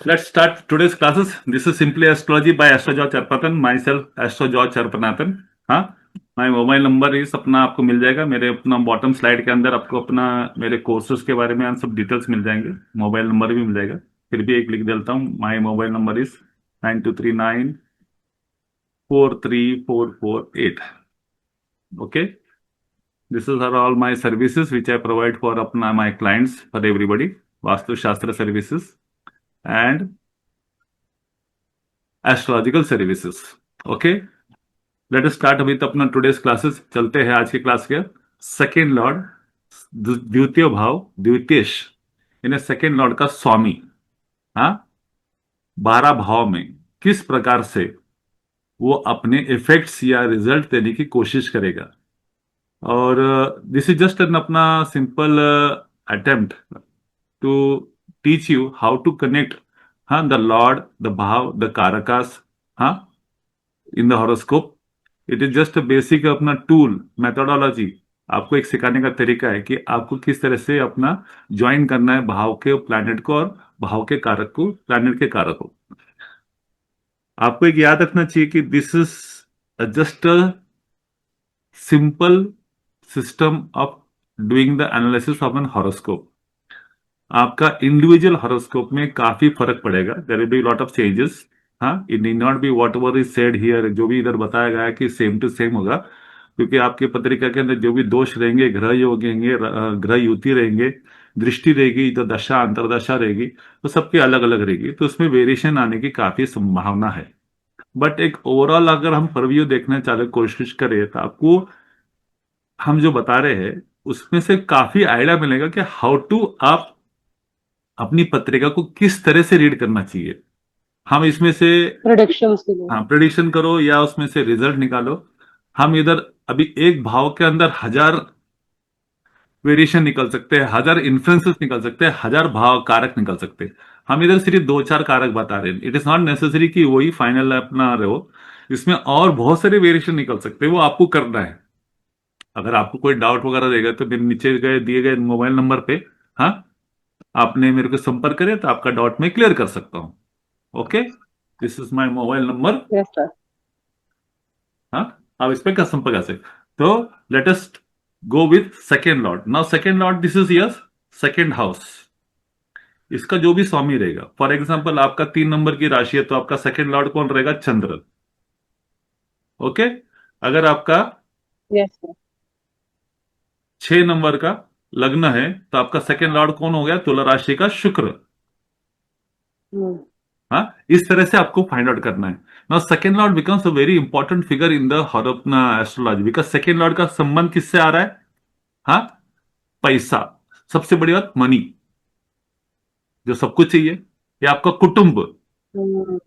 Let's start today's classes. This is simply astrology by Astro George Charpatan. Myself, Astro George Charpanathan. हाँ, माई mobile number इस अपना आपको मिल जाएगा मेरे अपना बॉटम स्लाइड के अंदर। आपको अपना मेरे कोर्सेज के बारे में सब डिटेल्स मिल जाएंगे। मोबाइल नंबर भी मिल जाएगा। फिर भी एक लिख देता हूँ। My mobile number is 9239 43448। Okay, this is are all my services which I provide for अपना my clients for everybody. Vastu shastra services and astrological services. Okay, let us start with अपना टुडेज क्लासेस। चलते हैं आज की क्लास के। Second Lord, द्वितीय भाव, द्वितीयश, इन्हें सेकेंड लॉर्ड का स्वामी, हाँ, 12 भाव में किस प्रकार से वो अपने इफेक्ट्स या रिजल्ट देने की कोशिश करेगा। और दिस इज जस्ट एन अपना simple attempt to teach you how to connect, हाँ, the lord, the bhav, the karakas, हाँ, in the horoscope. It is just basic अपना टूल मेथोडोलॉजी। आपको एक सिखाने का तरीका है कि आपको किस तरह से अपना ज्वाइन करना है भाव के प्लैनेट को और भाव के कारक को, प्लैनेट के कारक को। आपको एक याद रखना चाहिए कि this is just a simple system of doing the analysis of an horoscope. आपका इंडिविजुअल हॉरोस्कोप में काफी फर्क पड़ेगा। There will be lot of changes. हाँ, it need not be whatever is said here. जो भी इधर बताया गया है कि सेम टू सेम होगा, क्योंकि आपकी पत्रिका के अंदर जो भी दोष रहेंगे, ग्रह योग रहेंगे, ग्रह युति रहेंगे, दृष्टि रहेगी, तो दशा अंतरदशा रहेगी, तो सबकी अलग अलग रहेगी। तो उसमें वेरिएशन आने की काफी संभावना है। बट एक ओवरऑल अगर हम परव्यू देखने चाले कोशिश करें तो आपको हम जो बता रहे हैं उसमें से काफी आइडिया मिलेगा कि हाउ टू आप अपनी पत्रिका को किस तरह से रीड करना चाहिए। हम इसमें से, प्रोडक्शंस के लिए। हाँ, प्रिडिक्शन करो या उसमें से रिजल्ट निकालो। हम इधर अभी एक भाव के अंदर 1000 वेरिएशन निकल सकते हैं, 1000 इन्फ्लुएंसेस निकल सकते हैं, 1000 भाव कारक निकल सकते हैं। हम इधर सिर्फ दो चार कारक बता रहे हैं। इट इज नॉट नेसेसरी कि वही फाइनल अपना रहो। इसमें और बहुत सारे वेरिएशन निकल सकते हैं, वो आपको करना है। अगर आपको कोई डाउट वगैरह रहेगा तो मेरे नीचे गए दिए गए मोबाइल नंबर पे, हाँ, आपने मेरे को संपर्क करे तो आपका डाउट मैं क्लियर कर सकता हूँ। Okay, this is my mobile number. Yes sir. हाँ, आप इस पे कर संपर्क कर सकते। तो let us go with second Lord. Now second Lord, this is yes second house. इसका जो भी स्वामी रहेगा, फॉर एग्जाम्पल आपका 3 नंबर की राशि है तो आपका सेकेंड लॉर्ड कौन रहेगा? चंद्र। ओके, अगर आपका यस सर। 6 नंबर का लग्न है तो आपका सेकेंड लॉर्ड कौन हो गया? तुला राशि का शुक्र। हम्म। हाँ, इस तरह से आपको फाइंड आउट करना है। Now second lord becomes a very important figure in the हॉरोपना एस्ट्रोलॉजी, बिकॉज सेकेंड लॉर्ड का संबंध किससे आ रहा है? हाँ, पैसा, सबसे बड़ी बात मनी, जो सब कुछ चाहिए, ये आपका कुटुंब, हम्म।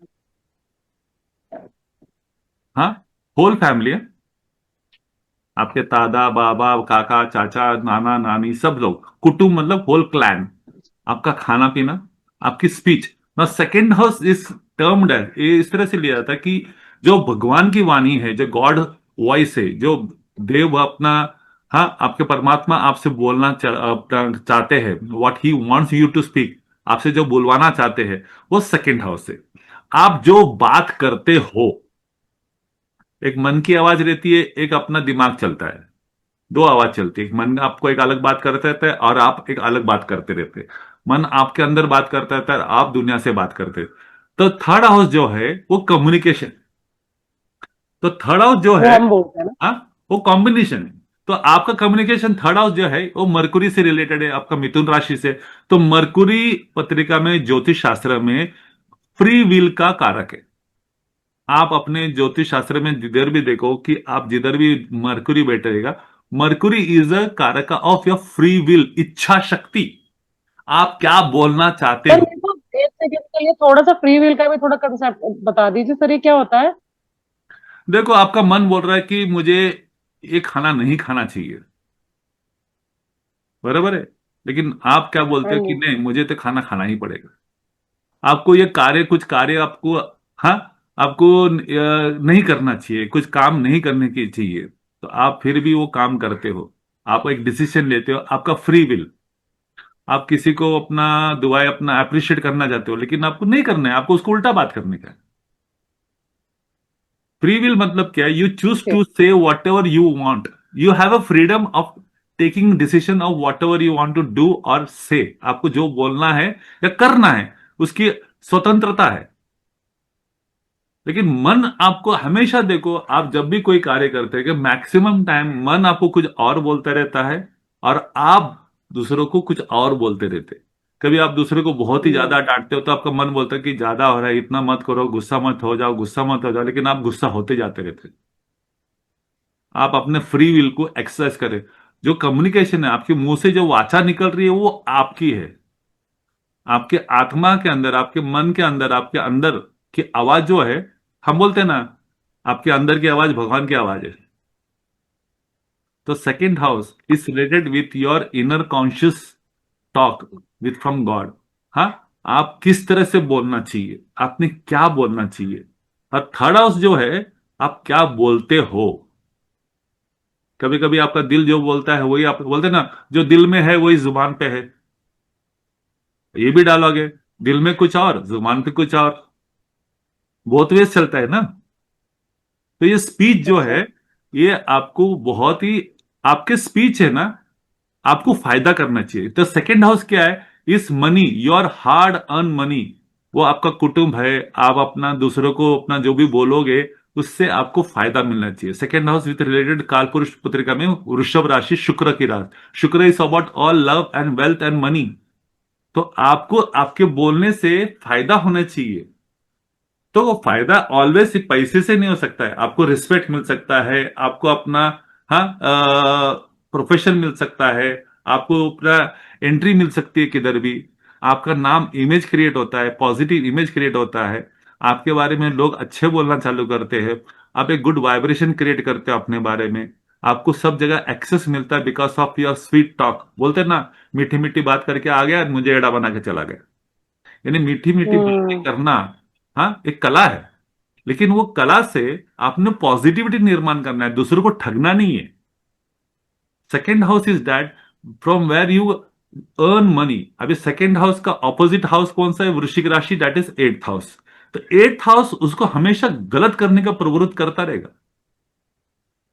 हाँ, होल फैमिली है। आपके दादा बाबा काका चाचा नाना नानी सब लोग, कुटुंब मतलब होल क्लैन। आपका खाना पीना, आपकी स्पीच। ना सेकेंड हाउस इस टर्म्ड है, ये इस तरह से लिया जाता है कि जो भगवान की वाणी है, जो गॉड वॉइस है, जो देव अपना, हाँ, आपके परमात्मा आपसे बोलना चाहते हैं, what he wants you to speak, आपसे जो बुलवाना चाहते हैं, वो सेकेंड हाउस है। आप जो बात करते हो, एक मन की आवाज रहती है, एक अपना दिमाग चलता है। दो आवाज चलती है। एक मन आपको एक अलग बात करते रहता है और आप एक अलग बात करते रहते हैं। मन आपके अंदर बात करता रहता है, आप दुनिया से बात करते हैं। तो थर्ड हाउस जो है वो कम्युनिकेशन। तो थर्ड हाउस जो वो है, हम बोलते हैं ना। हाँ, वो कॉम्बिनेशन है। तो आपका कम्युनिकेशन थर्ड हाउस जो है वो मरकुरी से रिलेटेड है, आपका मिथुन राशि से। तो मरकुरी पत्रिका में, ज्योतिष शास्त्र में, फ्री विल का कारक है। आप अपने ज्योतिष शास्त्र में जिधर भी देखो कि आप जिधर भी मरकुरी बैठेगा, मरकुरी इज अ कारक ऑफ योर फ्री विल, इच्छा शक्ति। आप क्या बोलना चाहते सर हो? मेरे को एक सेकंड के लिए थोड़ा सा फ्री विल का भी थोड़ा कंसेप्ट बता दीजिए सर, ये क्या होता है? देखो, आपका मन बोल रहा है कि मुझे ये खाना नहीं खाना चाहिए, बराबर है, लेकिन आप क्या बोलते हाँ हो कि जी। नहीं, मुझे तो खाना खाना ही पड़ेगा। आपको ये कार्य, कुछ कार्य आपको, हाँ, आपको नहीं करना चाहिए, कुछ काम नहीं करने की चाहिए, तो आप फिर भी वो काम करते हो। आप एक डिसीजन लेते हो, आपका फ्री विल। आप किसी को अपना दुआएं अपना अप्रिशिएट करना चाहते हो, लेकिन आपको नहीं करना है, आपको उसको उल्टा बात करने का है। फ्री विल मतलब क्या है? You choose okay. To say whatever you want. You have a freedom of taking decision of whatever you want to do और से। आपको जो बोलना है या करना है उसकी स्वतंत्रता है। लेकिन मन आपको हमेशा, देखो आप जब भी कोई कार्य करते हैं कि मैक्सिमम टाइम मन आपको कुछ और बोलता रहता है और आप दूसरों को कुछ और बोलते रहते हैं। कभी आप दूसरे को बहुत ही ज्यादा हम्म। डांटते हो तो आपका मन बोलता है कि ज्यादा हो रहा है, इतना मत करो, गुस्सा मत हो जाओ, गुस्सा मत हो जाओ, लेकिन आप गुस्सा होते जाते रहते। आप अपने फ्री विल को एक्सरसाइज करें। जो कम्युनिकेशन है, आपके मुंह से जो वाचा निकल रही है वो आपकी है। आपके आत्मा के अंदर, आपके मन के अंदर, आपके अंदर की आवाज जो है, हम बोलते हैं ना, आपके अंदर की आवाज भगवान की आवाज है। तो second house is related with your inner conscious talk with from God. हाँ, आप किस तरह से बोलना चाहिए, आपने क्या बोलना चाहिए। और थर्ड हाउस जो है, आप क्या बोलते हो। कभी कभी आपका दिल जो बोलता है वही आप बोलते हैं ना, जो दिल में है वही जुबान पे है। ये भी डालोगे, दिल में कुछ और जुबान पे कुछ और, बहुत वेज चलता है ना। तो ये स्पीच जो यस है, सर। ये आपको बहुत ही, आपके स्पीच है ना, आपको फायदा करना चाहिए। तो सेकंड हाउस क्या है? इस money, your hard earn money, वो आपका कुटुंब है। आप अपना दूसरों को अपना जो भी बोलोगे उससे आपको फायदा मिलना चाहिए। सेकंड हाउस विथ रिलेटेड कालपुरुष पत्रिका में वृषभ राशि, शुक्र की राशि। शुक्र is about all love and wealth and money. तो आपको आपके बोलने से फायदा होना चाहिए। तो वो फायदा ऑलवेज पैसे से नहीं हो सकता है। आपको रिस्पेक्ट मिल सकता है, आपको अपना, हाँ, प्रोफेशन मिल सकता है, आपको अपना एंट्री मिल सकती है किधर भी। आपका नाम, इमेज क्रिएट होता है, पॉजिटिव इमेज क्रिएट होता है। आपके बारे में लोग अच्छे बोलना चालू करते हैं। आप एक गुड वाइब्रेशन क्रिएट करते हो अपने बारे में। आपको सब जगह एक्सेस मिलता है because of your sweet talk. बोलते हैं ना, मीठी मीठी बात करके आ गया, मुझे एड़ा बना के चला गया। यानी मीठी मीठी बातें हम्म। करना, हाँ, एक कला है। लेकिन वो कला से आपने पॉजिटिविटी निर्माण करना है, दूसरों को ठगना नहीं है। Second house is that from where you earn money. अभी सेकेंड हाउस का ऑपोजिट हाउस कौन सा है? वृश्चिक राशि, दैट इज एट्थ हाउस। तो एट्थ हाउस उसको हमेशा गलत करने का प्रवृत्त करता रहेगा।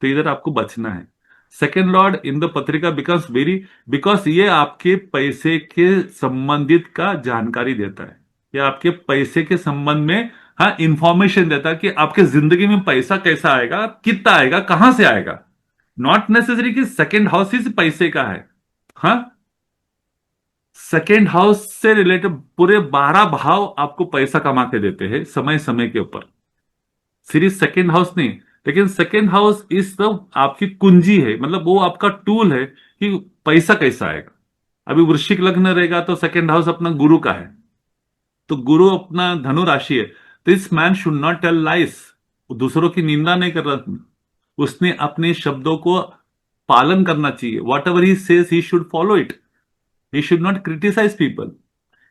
तो इधर आपको बचना है। सेकेंड लॉर्ड इन द पत्रिका बिकम्स वेरी, बिकॉज ये आपके पैसे के संबंधित का जानकारी देता है। ये आपके पैसे के संबंध में, हाँ, इंफॉर्मेशन देता है कि आपके जिंदगी में पैसा कैसा आएगा, कितना आएगा, कहां से आएगा। नॉट नेसेसरी कि सेकेंड हाउस ही पैसे का है। हाँ, सेकेंड हाउस से रिलेटेड पूरे 12 भाव आपको पैसा कमा के देते हैं समय समय के ऊपर। सिर्फ सेकेंड हाउस नहीं। लेकिन सेकेंड हाउस इस सब आपकी कुंजी है, मतलब वो आपका टूल है कि पैसा कैसा आएगा। अभी वृश्चिक लग्न रहेगा तो सेकेंड हाउस अपना गुरु का है। तो गुरु अपना धनु राशि है। This man should not tell lies. दूसरों की निंदा नहीं कर रहा, उसने अपने शब्दों को पालन करना चाहिए। Whatever he says he should follow it. He should not criticise people.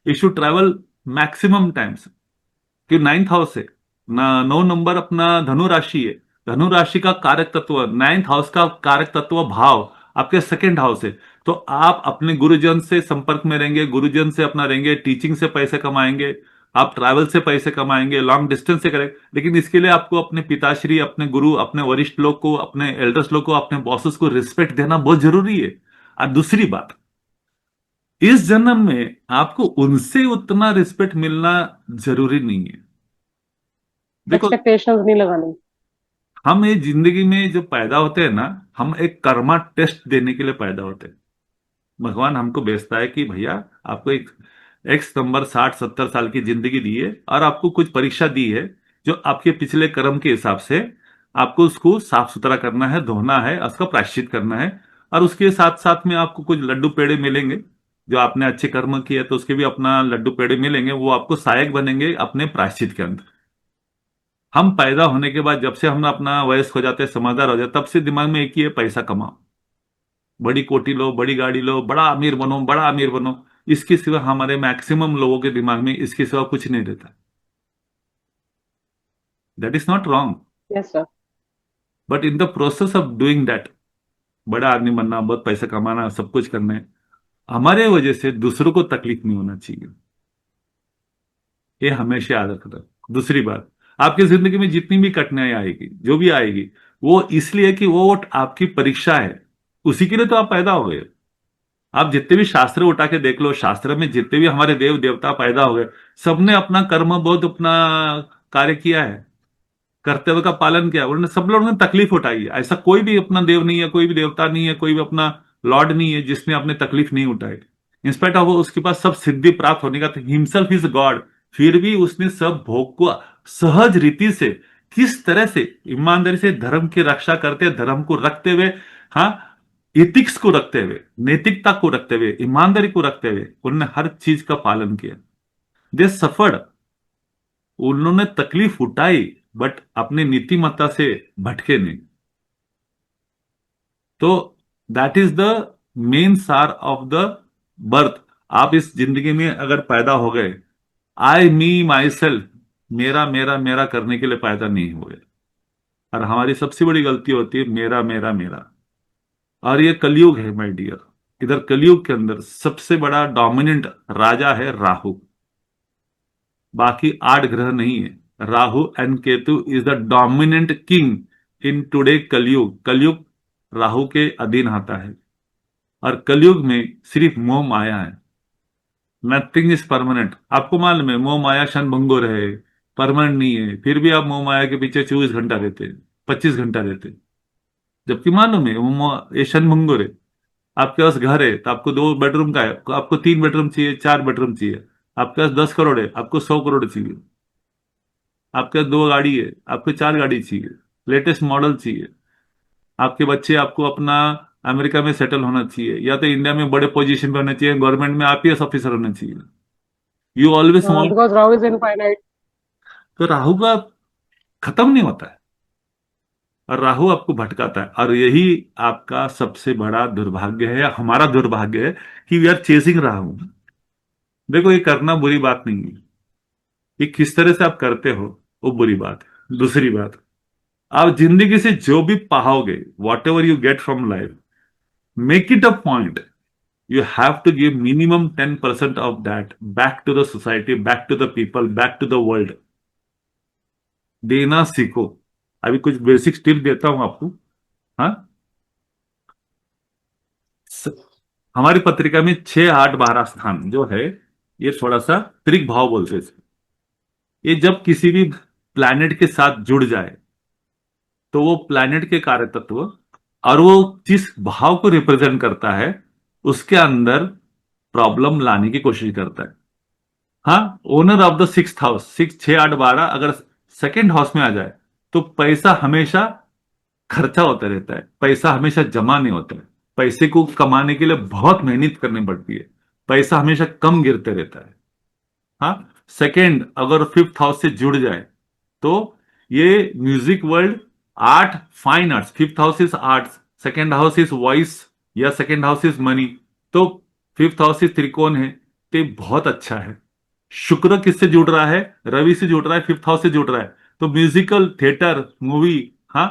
He should travel maximum times. कि नाइन्थ हाउस है ना, 9 नंबर अपना धनु राशि है। धनु राशि का कारक तत्व, नाइन्थ हाउस का कारक तत्व भाव आपके सेकंड हाउस है। तो आप अपने गुरुजन से संपर्क में रहेंगे, गुरुजन से अपना रहेंगे, टीचिंग से पैसे कमाएंगे, आप ट्रैवल से पैसे कमाएंगे, लॉन्ग डिस्टेंस से करेंगे। लेकिन इसके लिए आपको अपने पिताश्री, अपने गुरु, अपने वरिष्ठ लोग को, अपने एल्डर्स लोग को, अपने बॉसेस को रिस्पेक्ट देना बहुत जरूरी है। और दूसरी बात, इस जन्म में आपको उनसे उतना रिस्पेक्ट मिलना जरूरी नहीं है। देखो, एक्सपेक्टेशंस नहीं लगानी। हम ये जिंदगी में जो पैदा होते हैं ना, हम एक कर्मा टेस्ट देने के लिए पैदा होते हैं। भगवान हमको भेजता है कि भैया, आपको एक एक्स नंबर 60-70 साल की जिंदगी दी है और आपको कुछ परीक्षा दी है, जो आपके पिछले कर्म के हिसाब से आपको उसको साफ सुथरा करना है, धोना है, उसका प्रायश्चित करना है। और उसके साथ साथ में आपको कुछ लड्डू पेड़े मिलेंगे। जो आपने अच्छे कर्म किए तो उसके भी अपना लड्डू पेड़े मिलेंगे, वो आपको सहायक बनेंगे अपने प्रायश्चित के अंदर। हम पैदा होने के बाद जब से हम अपना वयस्क हो जाते हैं, समझदार हो जाते, तब से दिमाग में एक ही है, पैसा कमाओ, बड़ी कोठी लो, बड़ी गाड़ी लो, बड़ा अमीर बनो, बड़ा अमीर बनो। इसके सिवा हमारे मैक्सिमम लोगों के दिमाग में इसके सिवा कुछ नहीं रहता। That is not wrong, yes sir. But in the process of doing that, बड़ा आदमी बनना, बहुत पैसा कमाना, सब कुछ करना है, हमारे वजह से दूसरों को तकलीफ नहीं होना चाहिए, ये हमेशा याद रखना। दूसरी बात, आपकी जिंदगी में जितनी भी कठिनाई आएगी, जो भी आएगी, वो इसलिए कि वो आपकी परीक्षा है, उसी के लिए तो आप पैदा हो गए। आप जितने भी शास्त्र उठा के देख लो, शास्त्र में जितने भी हमारे देव देवता पैदा हो गए, सबने अपना कर्म बहुत अपना कार्य किया है, कर्तव्य का पालन किया, उन्होंने सब लोगों ने तकलीफ उठाई है। ऐसा कोई भी अपना देव नहीं है, कोई भी देवता नहीं है, कोई भी अपना लॉर्ड नहीं है जिसने अपने तकलीफ नहीं उठाई। इंस्पेक्ट ऑफ वो उसके पास सब सिद्धि प्राप्त होने का, हिमसेल्फ इज गॉड, फिर भी उसने सब भोग को सहज रीति से, किस तरह से ईमानदारी से धर्म की रक्षा करते, धर्म को रखते हुए, हाँ, एथिक्स को रखते हुए, नैतिकता को रखते हुए, ईमानदारी को रखते हुए, उन्होंने हर चीज का पालन किया। दे सफर्ड, उन्होंने तकलीफ उठाई, बट अपने नीतिमत्ता से भटके नहीं। तो दैट इज द मेन सार ऑफ द बर्थ। आप इस जिंदगी में अगर पैदा हो गए, आई मी माई सेल्फ, मेरा मेरा मेरा करने के लिए पैदा नहीं हुए। और हमारी सबसे बड़ी गलती होती है मेरा मेरा मेरा। और ये कलयुग है माय डियर, इधर कलयुग के अंदर सबसे बड़ा डोमिनेंट राजा है राहु, बाकी 8 ग्रह नहीं है। Rahu and Ketu is the dominant king in today कलयुग। कलयुग राहु के अधीन आता है, और कलयुग में सिर्फ मोह माया है। Nothing is permanent. आपको मालूम है मोह माया क्षण भंगुर है, परमानेंट नहीं है, फिर भी आप मोह माया के पीछे 24 घंटा रहते, 25 घंटा रहते, जबकि मालूम है ये क्षण भंगुर है। आपके पास घर है तो आपको 2 बेडरूम का है, आपको 3 बेडरूम चाहिए, 4 बेडरूम चाहिए। आपके पास 10 करोड़ है, आपको 100 करोड़ चाहिए। आपके पास 2 गाड़ी है, आपको 4 गाड़ी चाहिए, लेटेस्ट मॉडल चाहिए। आपके बच्चे, आपको अपना अमेरिका में सेटल होना चाहिए, या तो इंडिया में बड़े पोजीशन पे होना चाहिए, गवर्नमेंट में आईपीएस ऑफिसर होना चाहिए। You always want. Because Rahu is infinite. तो राहु का खत्म नहीं होता है, और राहु आपको भटकाता है, और यही आपका सबसे बड़ा दुर्भाग्य है, हमारा दुर्भाग्य है कि वी आर चेसिंग राहु। देखो, ये करना बुरी बात नहीं है, ये किस तरह से आप करते हो वो बुरी बात है। दूसरी बात, आप जिंदगी से जो भी पाओगे, what ever you get from life, make it a point, you have to give minimum 10% of that back to the society, back to the people, back to the world। देना सीखो। अभी कुछ बेसिक टिप देता हूं आपको। हाँ, स- हमारी पत्रिका में 6, 8, 12 स्थान जो है, ये थोड़ा सा त्रिक भाव बोलते हैं। ये जब किसी भी प्लैनेट के साथ जुड़ जाए, तो वो प्लैनेट के कार्य तत्व और वो जिस भाव को रिप्रेजेंट करता है, उसके अंदर प्रॉब्लम लाने की कोशिश करता है। हाँ, owner of the 6th house, 6, 6, 8, 12 अगर सेकेंड हाउस में आ जाए, तो पैसा हमेशा खर्चा होता रहता है, पैसा हमेशा जमा नहीं होता है। पैसे को कमाने के लिए बहुत मेहनत करनी पड़ती है, पैसा हमेशा कम गिरते रहता है। हाँ, सेकेंड अगर 5th हाउस से जुड़ जाए, तो ये music world, art, fine arts, 5th house is arts, second house is voice, या सेकेंड हाउस इज मनी, तो 5th हाउस इज त्रिकोण है, तो ये बहुत अच्छा है। शुक्र किससे जुड़ रहा है? रवि से जुड़ रहा है, 5th हाउस से जुड़ रहा है। तो म्यूजिकल, थिएटर, मूवी, हाँ,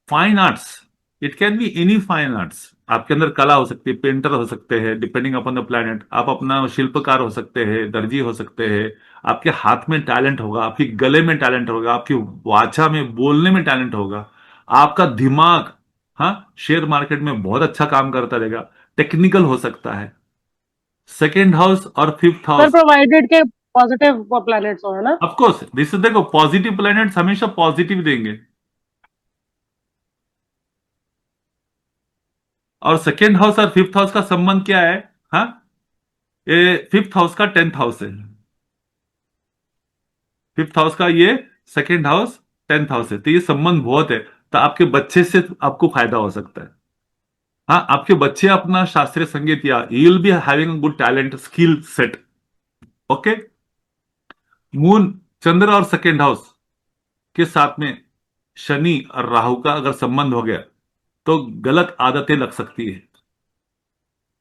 fine arts, it can be any fine arts. आपके अंदर कला हो सकती है, पेंटर हो सकते हैं, डिपेंडिंग अपॉन द प्लैनेट। आप अपना शिल्पकार हो सकते हैं, दर्जी हो सकते हैं। आपके हाथ में टैलेंट होगा, आपके गले में टैलेंट होगा, आपकी वाचा में, बोलने में टैलेंट होगा। आपका दिमाग, हाँ, शेयर मार्केट में बहुत अच्छा काम करता रहेगा, टेक्निकल हो सकता है। सेकेंड हाउस और फिफ्थ सर हाउस, प्रोवाइडेड के पॉजिटिव प्लैनेट्स हो, है ना? ऑफकोर्स दिस, देखो, पॉजिटिव प्लैनेट्स हमेशा पॉजिटिव देंगे। और सेकेंड हाउस और 5th हाउस का संबंध क्या है? हाँ, ये 5th हाउस का 10th हाउस है। 5th हाउस का ये सेकेंड हाउस 10th हाउस है, तो ये संबंध बहुत है। तो आपके बच्चे से आपको फायदा हो सकता है। हाँ, आपके बच्चे अपना शास्त्रीय संगीत, या you will be having good talent, skill set. Okay. Moon, Chandra और सेकेंड हाउस के साथ में शनि और राहु का अगर संबंध हो गया, तो गलत आदतें लग सकती है।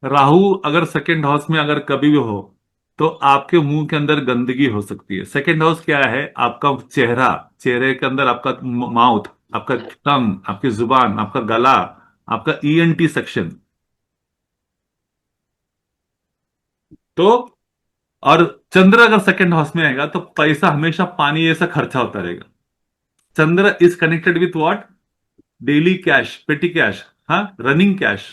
राहु अगर सेकेंड हाउस में अगर कभी भी हो, तो आपके मुंह के अंदर गंदगी हो सकती है। सेकेंड हाउस क्या है? आपका चेहरा, चेहरे के अंदर आपका माउथ, आपका टंग, आपकी जुबान, आपका गला, आपका ईएनटी सेक्शन। तो और चंद्र अगर सेकंड हाउस में आएगा तो पैसा हमेशा पानी जैसा खर्चा होता रहेगा। Chandra is connected with what? Daily cash, petty cash, हाँ, रनिंग कैश,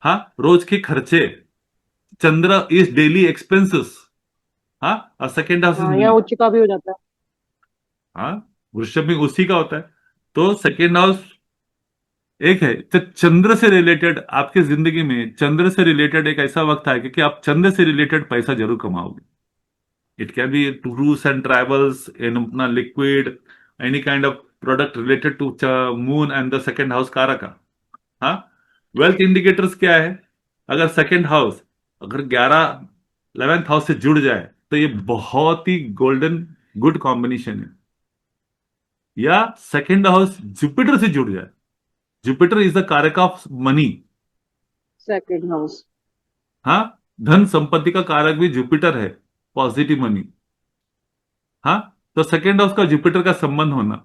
हाँ, रोज के खर्चे। चंद्र इज डेली एक्सपेंसेस, हाँ, और सेकेंड हाउस इज हाँ, या मनी, उच्च का भी हो जाता है। हाँ, वृषभ में उसी का होता है। तो सेकेंड हाउस एक है, तो चंद्र से रिलेटेड आपकी जिंदगी में चंद्र से रिलेटेड एक ऐसा वक्त है कि आप चंद्र से रिलेटेड पैसा जरूर कमाओगे। It can be tours and travels in अपना liquid, any kind of product related to moon and the second house कारका। हाँ, वेल्थ इंडिकेटर्स क्या है? अगर सेकेंड हाउस अगर 11th हाउस से जुड़ जाए तो ये बहुत ही गोल्डन गुड कॉम्बिनेशन है। या सेकेंड हाउस जुपिटर से जुड़ जाए, जुपिटर इज द कारक ऑफ मनी। Second house. हाँ, धन संपत्ति का कारक भी जुपिटर है, पॉजिटिव मनी। हाँ, तो सेकेंड हाउस का जुपिटर का संबंध होना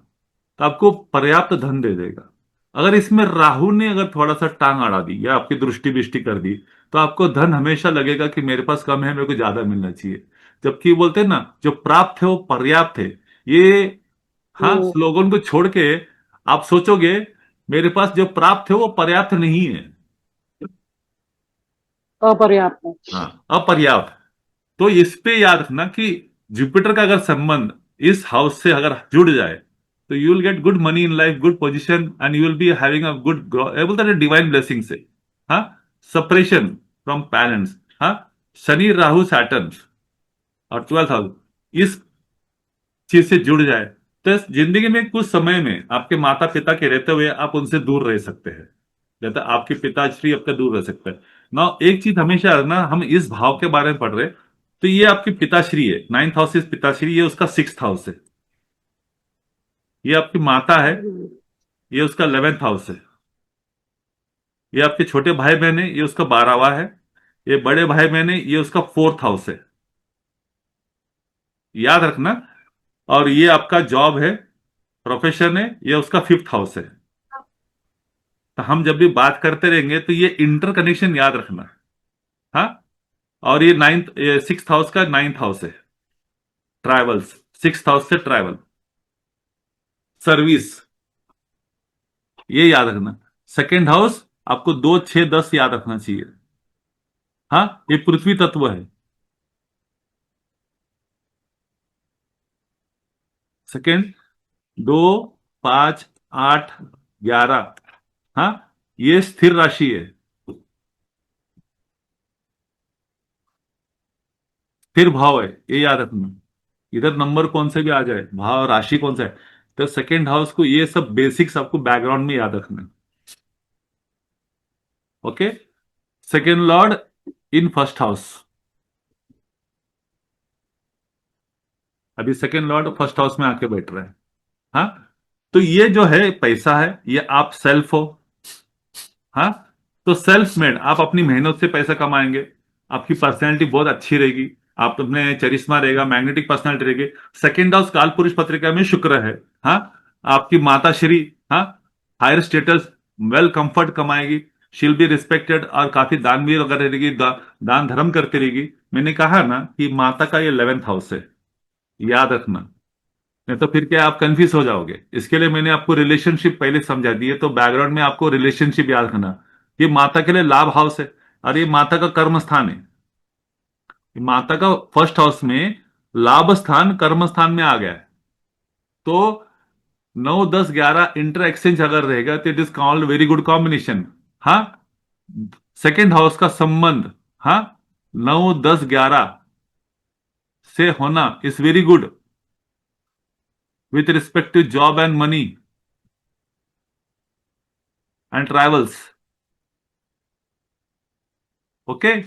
तो आपको पर्याप्त धन दे देगा। अगर इसमें राहु ने अगर थोड़ा सा टांग अड़ा दी या आपकी दृष्टि बिष्टि कर दी तो आपको धन हमेशा लगेगा कि मेरे पास कम है, मेरे को ज्यादा मिलना चाहिए। जबकि बोलते हैं ना, जो प्राप्त है वो पर्याप्त है। ये, हाँ, हम्म। स्लोगन को छोड़ के आप सोचोगे मेरे पास जो प्राप्त है वो पर्याप्त नहीं है। अपर्याप्त है। हाँ, अपर्याप्त। तो इस पे याद रखना कि जुपिटर का अगर संबंध इस हाउस से अगर जुड़ जाए तो you will get good money in life, good position, and you will be having a good, बोलते हैं डिवाइन ब्लेसिंग से। हाँ, सेपरेशन फ्रॉम पेरेंट्स। हाँ, शनि राहु सैटर्न और 12th हाउस इस चीज से जुड़ जाए तो जिंदगी में कुछ समय में आपके माता पिता के रहते हुए आप उनसे दूर रह सकते हैं, जैसे आपके पिताश्री आपका दूर रह सकते हैं ना। एक चीज हमेशा ना, हम इस भाव के बारे में पढ़ रहे, तो ये आपकी पिताश्री है, 9th हाउस इज पिताश्री, ये उसका 6th हाउस है। ये आपकी माता है, हम्म। ये उसका 11th हाउस है। ये आपके छोटे भाई बहन है, ये उसका 12वां है। ये बड़े भाई बहन है, ये उसका 4th हाउस है। याद रखना। और ये आपका जॉब है, प्रोफेशन है, ये उसका 5th हाउस है। तो हम जब भी बात करते रहेंगे तो ये इंटर कनेक्शन याद रखना। हाँ, और ये 6th हाउस का 9th हाउस है, ट्रैवल्स, 6th हाउस से ट्रैवल, सर्विस, ये याद रखना। सेकेंड हाउस आपको 2, 6, 10 याद रखना चाहिए। हाँ, ये पृथ्वी तत्व है। सेकेंड, 2, 5, 8, 11, हाँ, ये स्थिर राशि है, स्थिर भाव है, ये याद रखना। इधर नंबर कौन से भी आ जाए, भाव राशि कौन सा है, तो सेकेंड हाउस को ये सब बेसिक्स आपको बैकग्राउंड में याद रखना है। Okay, second Lord in first house. अभी सेकेंड लॉर्ड फर्स्ट हाउस में आके बैठ रहा है। हाँ, तो ये जो है पैसा है, ये आप सेल्फ हो। हाँ, तो सेल्फ मेड, आप अपनी मेहनत से पैसा कमाएंगे। आपकी पर्सनैलिटी बहुत अच्छी रहेगी, आप अपने चरिश्मा रहेगा, मैग्नेटिक पर्सनैलिटी रहेगी। सेकेंड हाउस काल पुरुष पत्रिका में शुक्र है। हाँ, आपकी माता श्री, हाँ, हायर स्टेटस, वेल कंफर्ट कमाएगी, शील बी रिस्पेक्टेड, और काफी दानवीर वगैरह रहेगी, दान धर्म करती रहेगी। मैंने कहा ना कि माता का ये 11th हाउस है, याद रखना। नहीं तो फिर क्या आप कंफ्यूज हो जाओगे। इसके लिए मैंने आपको रिलेशनशिप पहले समझा दी है, तो बैकग्राउंड में आपको रिलेशनशिप याद रखना। ये माता के लिए लाभ हाउस है, और ये माता का कर्म स्थान है। ये माता का फर्स्ट हाउस में लाभ स्थान कर्म स्थान में आ गया है। तो 9, 10, 11 इंटर एक्सचेंज अगर रहेगा तो it is called very good combination. हाँ, सेकेंड हाउस का संबंध, हाँ, 9, 10, 11 से होना is very good with respect to job and money and travels. Okay,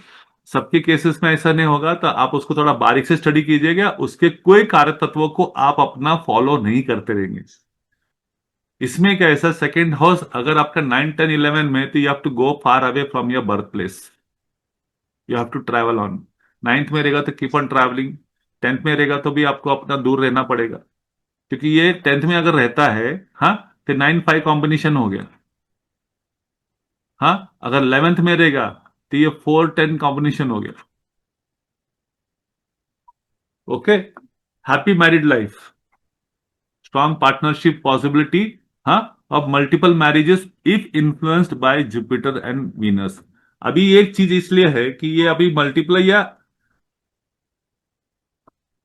सबके केसेस में ऐसा नहीं होगा, तो आप उसको थोड़ा बारीक से स्टडी कीजिएगा, उसके कोई कारक तत्वों को आप अपना फॉलो नहीं करते रहेंगे। इसमें क्या ऐसा, सेकेंड हाउस अगर आपका 9, 10, 11 में, तो you have to go far away from your birth place, you have to travel on. 9th में रहेगा तो कीप ऑन ट्रैवलिंग, 10th में रहेगा तो भी आपको अपना दूर रहना पड़ेगा, क्योंकि ये 10th में अगर रहता है, हाँ, तो 9, 5 कॉम्बिनेशन हो गया। हाँ, अगर 11th में रहेगा तो ये 4, 10 कॉम्बिनेशन हो गया। Okay, happy married life, strong partnership possibility, हाँ, of multiple marriages if influenced by Jupiter and Venus. अभी एक चीज इसलिए है कि ये अभी मल्टीप्लाई या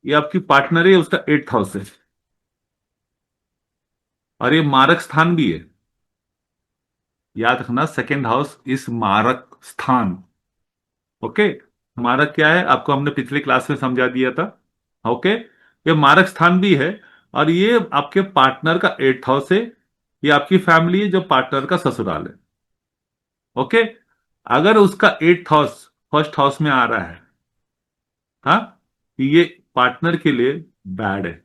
ये आपकी पार्टनर है, उसका 8th हाउस है और ये मारक स्थान भी है। याद रखना, सेकेंड हाउस इस मारक स्थान। ओके, मारक क्या है आपको हमने पिछली क्लास में समझा दिया था। ओके, ये मारक स्थान भी है और ये आपके पार्टनर का 8th हाउस है। ये आपकी फैमिली है जो पार्टनर का ससुराल है। ओके, अगर उसका 8th हाउस फर्स्ट हाउस में आ रहा है, हाँ, तो ये पार्टनर के लिए बैड है।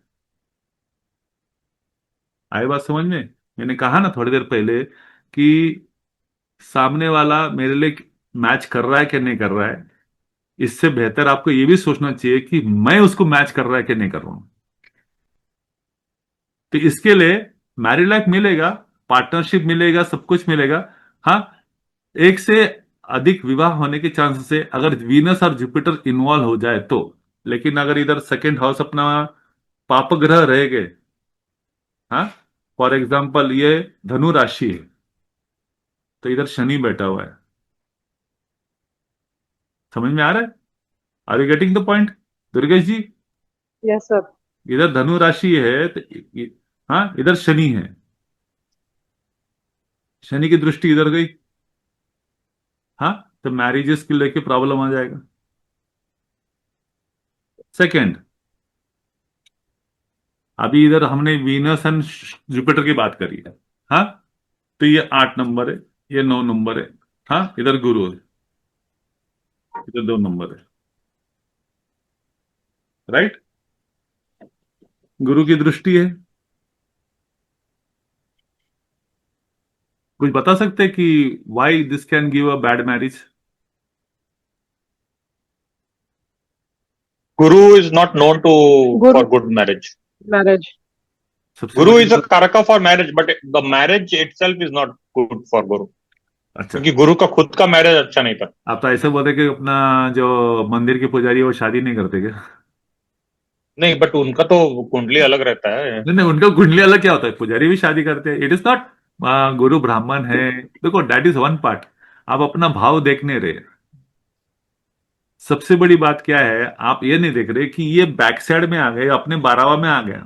आई बात समझ में? मैंने कहा ना थोड़ी देर पहले कि सामने वाला मेरे लिए मैच कर रहा है कि नहीं कर रहा है, इससे बेहतर आपको ये भी सोचना चाहिए कि मैं उसको मैच कर रहा है कि नहीं कर रहा हूं। तो इसके लिए मैरिड लाइफ मिलेगा, पार्टनरशिप मिलेगा, सब कुछ मिलेगा। हाँ, एक से अधिक विवाह होने के चांसेस है अगर वीनस और जुपिटर इन्वॉल्व हो जाए तो। लेकिन अगर इधर सेकेंड हाउस अपना पाप ग्रह रह गए, हाँ, फॉर एग्जाम्पल ये धनु राशि है तो इधर शनि बैठा हुआ है। समझ में आ रहा है? Are you getting the point Durgesh ji? Yes sir. इधर धनु राशि है तो हाँ, इधर शनि है, शनि की दृष्टि इधर गई, हाँ, तो मैरिजेस के लेके प्रॉब्लम आ जाएगा। सेकंड, अभी इधर हमने वीनस एंड जुपिटर की बात करी है, हाँ, तो ये 8 नंबर है, ये 9 नंबर है, हाँ, इधर गुरु है, इधर 2 नंबर है, राइट, गुरु की दृष्टि है। कुछ बता सकते हैं कि why this can give a bad marriage? Guru is not known to Guru for good marriage. Marriage. सबसे Guru बड़ी is a बात, karaka for marriage, but the marriage itself is not good for Guru. अच्छा, क्योंकि गुरु का खुद का marriage अच्छा नहीं था। आप तो ऐसे बोलते कि अपना जो मंदिर के पुजारी है वो शादी नहीं करते क्या? नहीं, बट उनका तो कुंडली अलग रहता है। नहीं नहीं, उनका कुंडली अलग क्या होता है, पुजारी भी शादी करते हैं, इट इज नॉट। गुरु ब्राह्मण है, देखो दैट इज वन पार्ट, आप अपना भाव देखने रहे। सबसे बड़ी बात क्या है, आप ये नहीं देख रहे कि ये बैक साइड में आ गए, अपने 12वां में आ गया।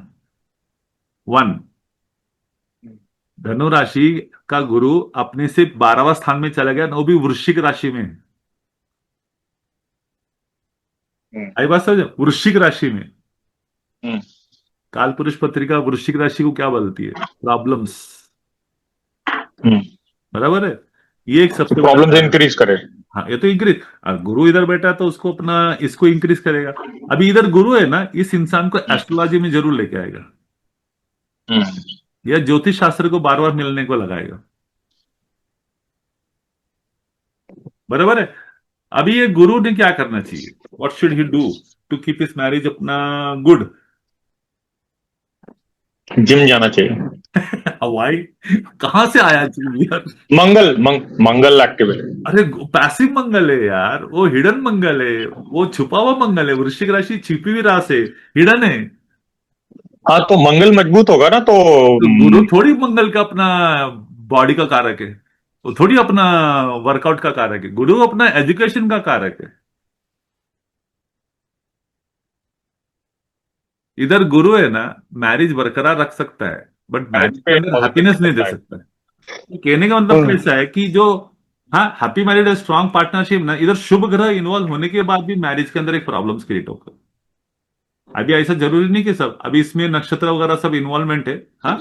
वन, धनु राशि का गुरु अपने से 12वां स्थान में चला गया, वो भी वृश्चिक राशि में। हम्म, आई बात समझ? वृश्चिक राशि में हम्म, काल पुरुष पत्रिका वृश्चिक राशि को क्या बोलती है? प्रॉब्लम्स। हम्म। बराबर है, ये एक सबसे बड़ा प्रॉब्लम्स कारण। इंक्रीज करे। हाँ, ये तो इंक्रीज, गुरु इधर बैठा है तो उसको अपना इसको इंक्रीज करेगा। अभी इधर गुरु है ना, इस इंसान को एस्ट्रोलॉजी में जरूर लेके आएगा, हम्म, या ज्योतिष शास्त्र को बार बार मिलने को लगाएगा। बराबर है। अभी ये गुरु ने क्या करना चाहिए, what should he do to keep his marriage अपना गुड? जिम जाना चाहिए। हवाई कहां से आया चीज यार? मंगल एक्टिवेट। अरे पैसिव मंगल है यार, वो हिडन मंगल है, वो छुपा हुआ मंगल है। वृश्चिक राशि छिपी हुई राशि है, हिडन है। हाँ, तो मंगल मजबूत होगा ना तो तो गुरु थोड़ी मंगल का अपना बॉडी का कारक है, वो थोड़ी अपना वर्कआउट का कारक है, गुरु अपना एजुकेशन का कारक है। इधर गुरु है ना, मैरिज बरकरार रख सकता है बट मैरिज मैरिज के पे अंदर पॉजिटिव हैप्पीनेस नहीं दे करता है। सकता है। तो कहने का मतलब कैसा है कि जो, हाँ, हैप्पी मैरिड है, स्ट्रांग पार्टनरशिप ना, इधर शुभ ग्रह इन्वॉल्व होने के बाद भी मैरिज के अंदर एक प्रॉब्लम्स क्रिएट होगा। अभी ऐसा जरूरी नहीं कि सब, अभी इसमें नक्षत्र वगैरह सब इन्वॉल्वमेंट है, हाँ,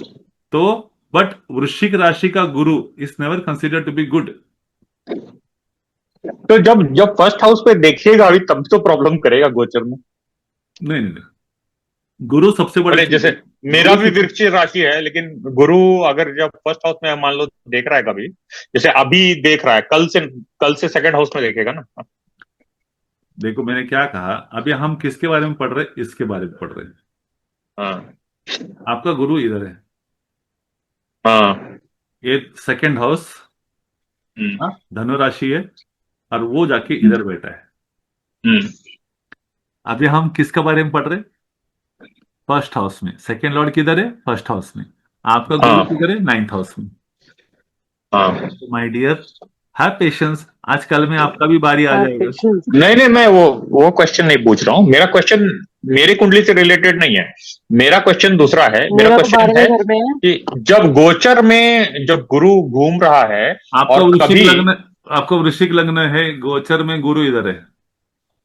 तो बट वृश्चिक राशि का गुरु is never consider to be good. तो जब जब फर्स्ट हाउस पे देखिएगा अभी तब तो प्रॉब्लम करेगा गोचर में। नहीं नहीं नहीं, गुरु सबसे बड़ी बोले चीज जैसे है। मेरा गुरु भी वृश्चिक राशि है, लेकिन गुरु अगर जब फर्स्ट हाउस में मान लो देख रहा है कभी, जैसे अभी देख रहा है, कल से सेकंड हाउस में देखेगा ना। देखो मैंने क्या कहा, अभी हम किसके बारे में पढ़ रहे हैं? इसके बारे में पढ़ रहे हैं। हाँ, आपका गुरु इधर है, हाँ। ये सेकंड हाउस, हम्म, हाँ, धनु राशि है, और वो जाके इधर बैठा है। हम्म, अभी हम किसके बारे में पढ़ रहे? फर्स्ट हाउस में। सेकेंड लॉर्ड किधर है? फर्स्ट हाउस में। आपका गुरु हाँ किधर है? नाइन्थ हाउस में। हाँ। माय डियर, हैव पेशेंस, आजकल में आपका भी बारी आ जाएगा। पेशेंस। नहीं नहीं, मैं वो क्वेश्चन नहीं पूछ रहा हूँ। मेरा क्वेश्चन मेरी कुंडली से रिलेटेड नहीं है। मेरा क्वेश्चन दूसरा है। मेरा मेरा तो क्वेश्चन 12वें है घर में है। कि जब गोचर में जब गुरु घूम रहा है आपका और वृश्चिक कभी, लग्न, आपका वृश्चिक लग्न है, गोचर में गुरु इधर है,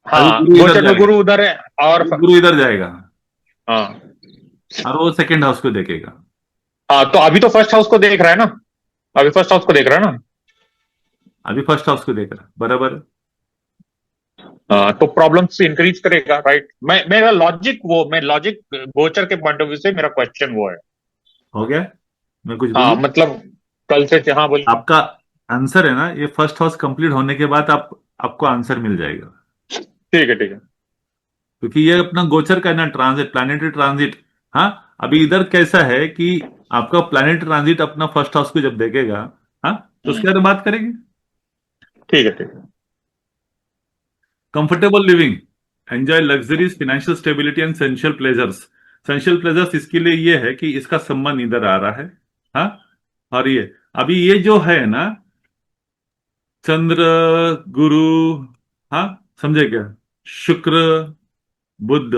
अभी हाँ गुरु इधर गोचर में जाएगा, गुरु उधर है और अभी गुरु इधर जाएगा हाँ और वो सेकेंड हाउस को देखेगा। हाँ, तो अभी तो फर्स्ट हाउस को देख रहा है ना। अभी फर्स्ट हाउस को देख रहा है ना। अभी फर्स्ट हाउस को देख रहा है, बराबर है। हाँ, तो प्रॉब्लम्स इंक्रीज करेगा, राइट। मैं लॉजिक गोचर के पॉइंट ऑफ व्यू से मेरा क्वेश्चन वो है। हो गया? मैं कुछ हाँ बोलूं? मतलब कल से, हाँ बोलिए। आपका आंसर है ना, ये फर्स्ट हाउस कंप्लीट होने के बाद आपको आंसर मिल जाएगा। ठीक है ठीक है। क्योंकि ये अपना गोचर का है ना, ट्रांजिट, प्लैनेटरी ट्रांजिट। हाँ, अभी इधर कैसा है कि आपका प्लैनेट ट्रांजिट अपना फर्स्ट हाउस को जब देखेगा, हाँ, तो उसके बारे में बात करेंगे। ठीक है ठीक है। Comfortable living, enjoy luxuries, financial stability and सेंशियल pleasures. सेंशियल pleasures इसके लिए ये है कि इसका संबंध इधर आ रहा है। हाँ, और ये अभी ये जो है ना, चंद्र, गुरु, हाँ, समझे क्या, शुक्र, बुध,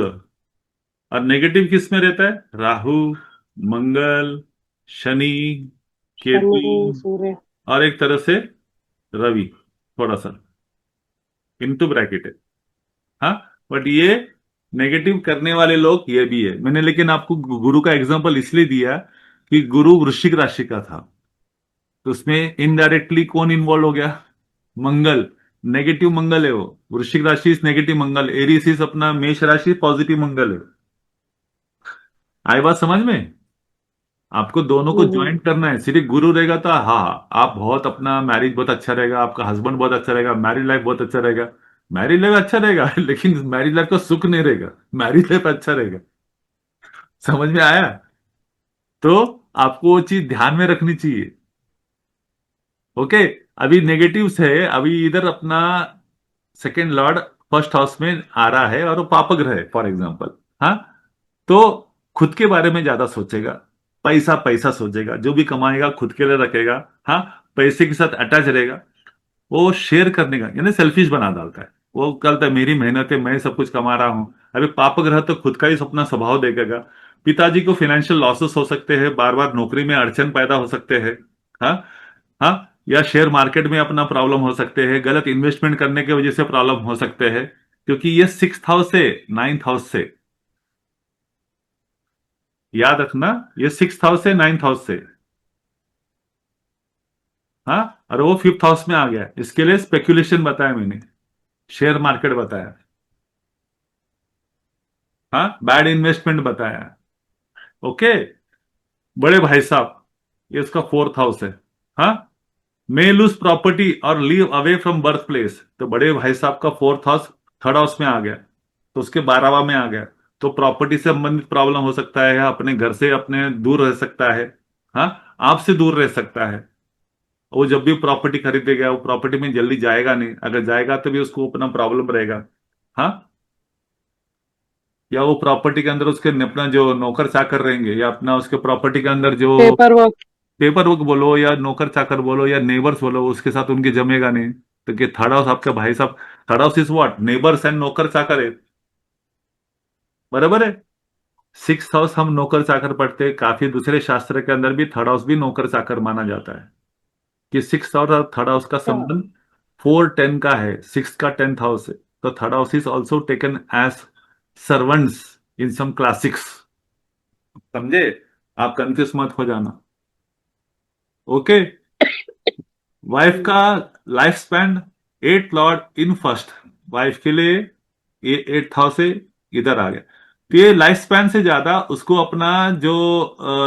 और नेगेटिव किस में रहता है? राहु, मंगल, शनि, केतु, शनि, सूर्य। और एक तरह से रवि, थोड़ा सा इनटू ब्रैकेट है। हाँ, बट ये नेगेटिव करने वाले लोग ये भी है। मैंने लेकिन आपको गुरु का एग्जांपल इसलिए दिया कि गुरु वृश्चिक राशि का था, तो उसमें इनडायरेक्टली कौन इन्वॉल्व हो गया? मंगल। नेगेटिव मंगल है वो, वृश्चिक राशि इस नेगेटिव मंगल, एरीज इस अपना मेष राशि पॉजिटिव मंगल है। आई बात समझ में? आपको दोनों को हम्म। ज्वाइंट करना है। सिर्फ गुरु रहेगा तो हाँ, आप बहुत अपना मैरिज बहुत अच्छा रहेगा, आपका हस्बैंड बहुत अच्छा रहेगा, मैरिड लाइफ बहुत अच्छा रहेगा। मैरिड लाइफ अच्छा रहेगा लेकिन मैरिड लाइफ का सुख नहीं रहेगा, मैरिड लाइफ अच्छा रहेगा। समझ में आया? तो आपको वो चीज ध्यान में रखनी चाहिए। ओके, अभी नेगेटिव्स है, अभी इधर अपना सेकेंड लॉर्ड फर्स्ट हाउस में आ रहा है और वो पाप ग्रह है फॉर एग्जाम्पल। हाँ, तो खुद के बारे में ज्यादा सोचेगा, पैसा पैसा सोचेगा, जो भी कमाएगा खुद के लिए रखेगा। हाँ, पैसे के साथ अटैच रहेगा, वो शेयर करने का यानी सेल्फिश बना डालता है। वो कहता है मेरी मेहनत है, मैं सब कुछ कमा रहा हूं। अभी पाप ग्रह तो खुद का ही अपना स्वभाव देखेगा। पिताजी को फाइनेंशियल लॉसेस हो सकते हैं, बार बार नौकरी में अड़चन पैदा हो सकते हैं। हाँ, हाँ, या शेयर मार्केट में अपना प्रॉब्लम हो सकते हैं, गलत इन्वेस्टमेंट करने की वजह से प्रॉब्लम हो सकते हैं। क्योंकि ये सिक्स हाउस से नाइन्थ हाउस से, याद रखना, ये सिक्स हाउस से नाइन्थ हाउस से। हाँ, और वो फिफ्थ हाउस में आ गया, इसके लिए स्पेकुलेशन बताया मैंने, शेयर मार्केट बताया। हाँ, बैड इन्वेस्टमेंट बताया। ओके, बड़े भाई साहब, ये इसका फोर्थ हाउस है। हाँ, मे लूज प्रॉपर्टी और leave away from birth place, तो बड़े भाई साहब का फोर्थ हाउस थर्ड हाउस में आ गया, तो उसके 12वां में आ गया। तो प्रॉपर्टी से संबंधित प्रॉब्लम हो सकता है, या अपने घर से अपने दूर रह सकता है। हाँ, आपसे दूर रह सकता है। वो जब भी प्रॉपर्टी खरीदेगा वो प्रॉपर्टी में जल्दी जाएगा नहीं, अगर जाएगा तो भी उसको अपना प्रॉब्लम रहेगा। हाँ, या वो प्रॉपर्टी के अंदर उसके अपना जो नौकर चाकर रहेंगे, या अपना उसके प्रॉपर्टी के अंदर जो पेपर वर्क। पेपर वर्क बोलो या नौकर चाकर बोलो या नेबर्स बोलो, उसके साथ उनकी जमेगा नहीं। तो कि थर्ड हाउस आपका भाई साहब, third house is what, neighbours and नौकर चाकर है, बराबर है। सिक्स हाउस हम नौकर चाकर पढ़ते हैं, काफी दूसरे शास्त्र के अंदर भी थर्ड हाउस भी नौकर चाकर माना जाता है। कि सिक्स हाउस और थर्ड हाउस का अच्छा। संबंध 4-10 का है, सिक्स का 10th हाउस है। तो third house is also taken as servants in some classics. समझे? आप कंफ्यूज मत हो जाना। ओके, वाइफ का life span, 8 lord in first, wife के लिए ये 8th हाउस से इधर आ गया। तो ये लाइफ स्पैन से ज्यादा उसको अपना जो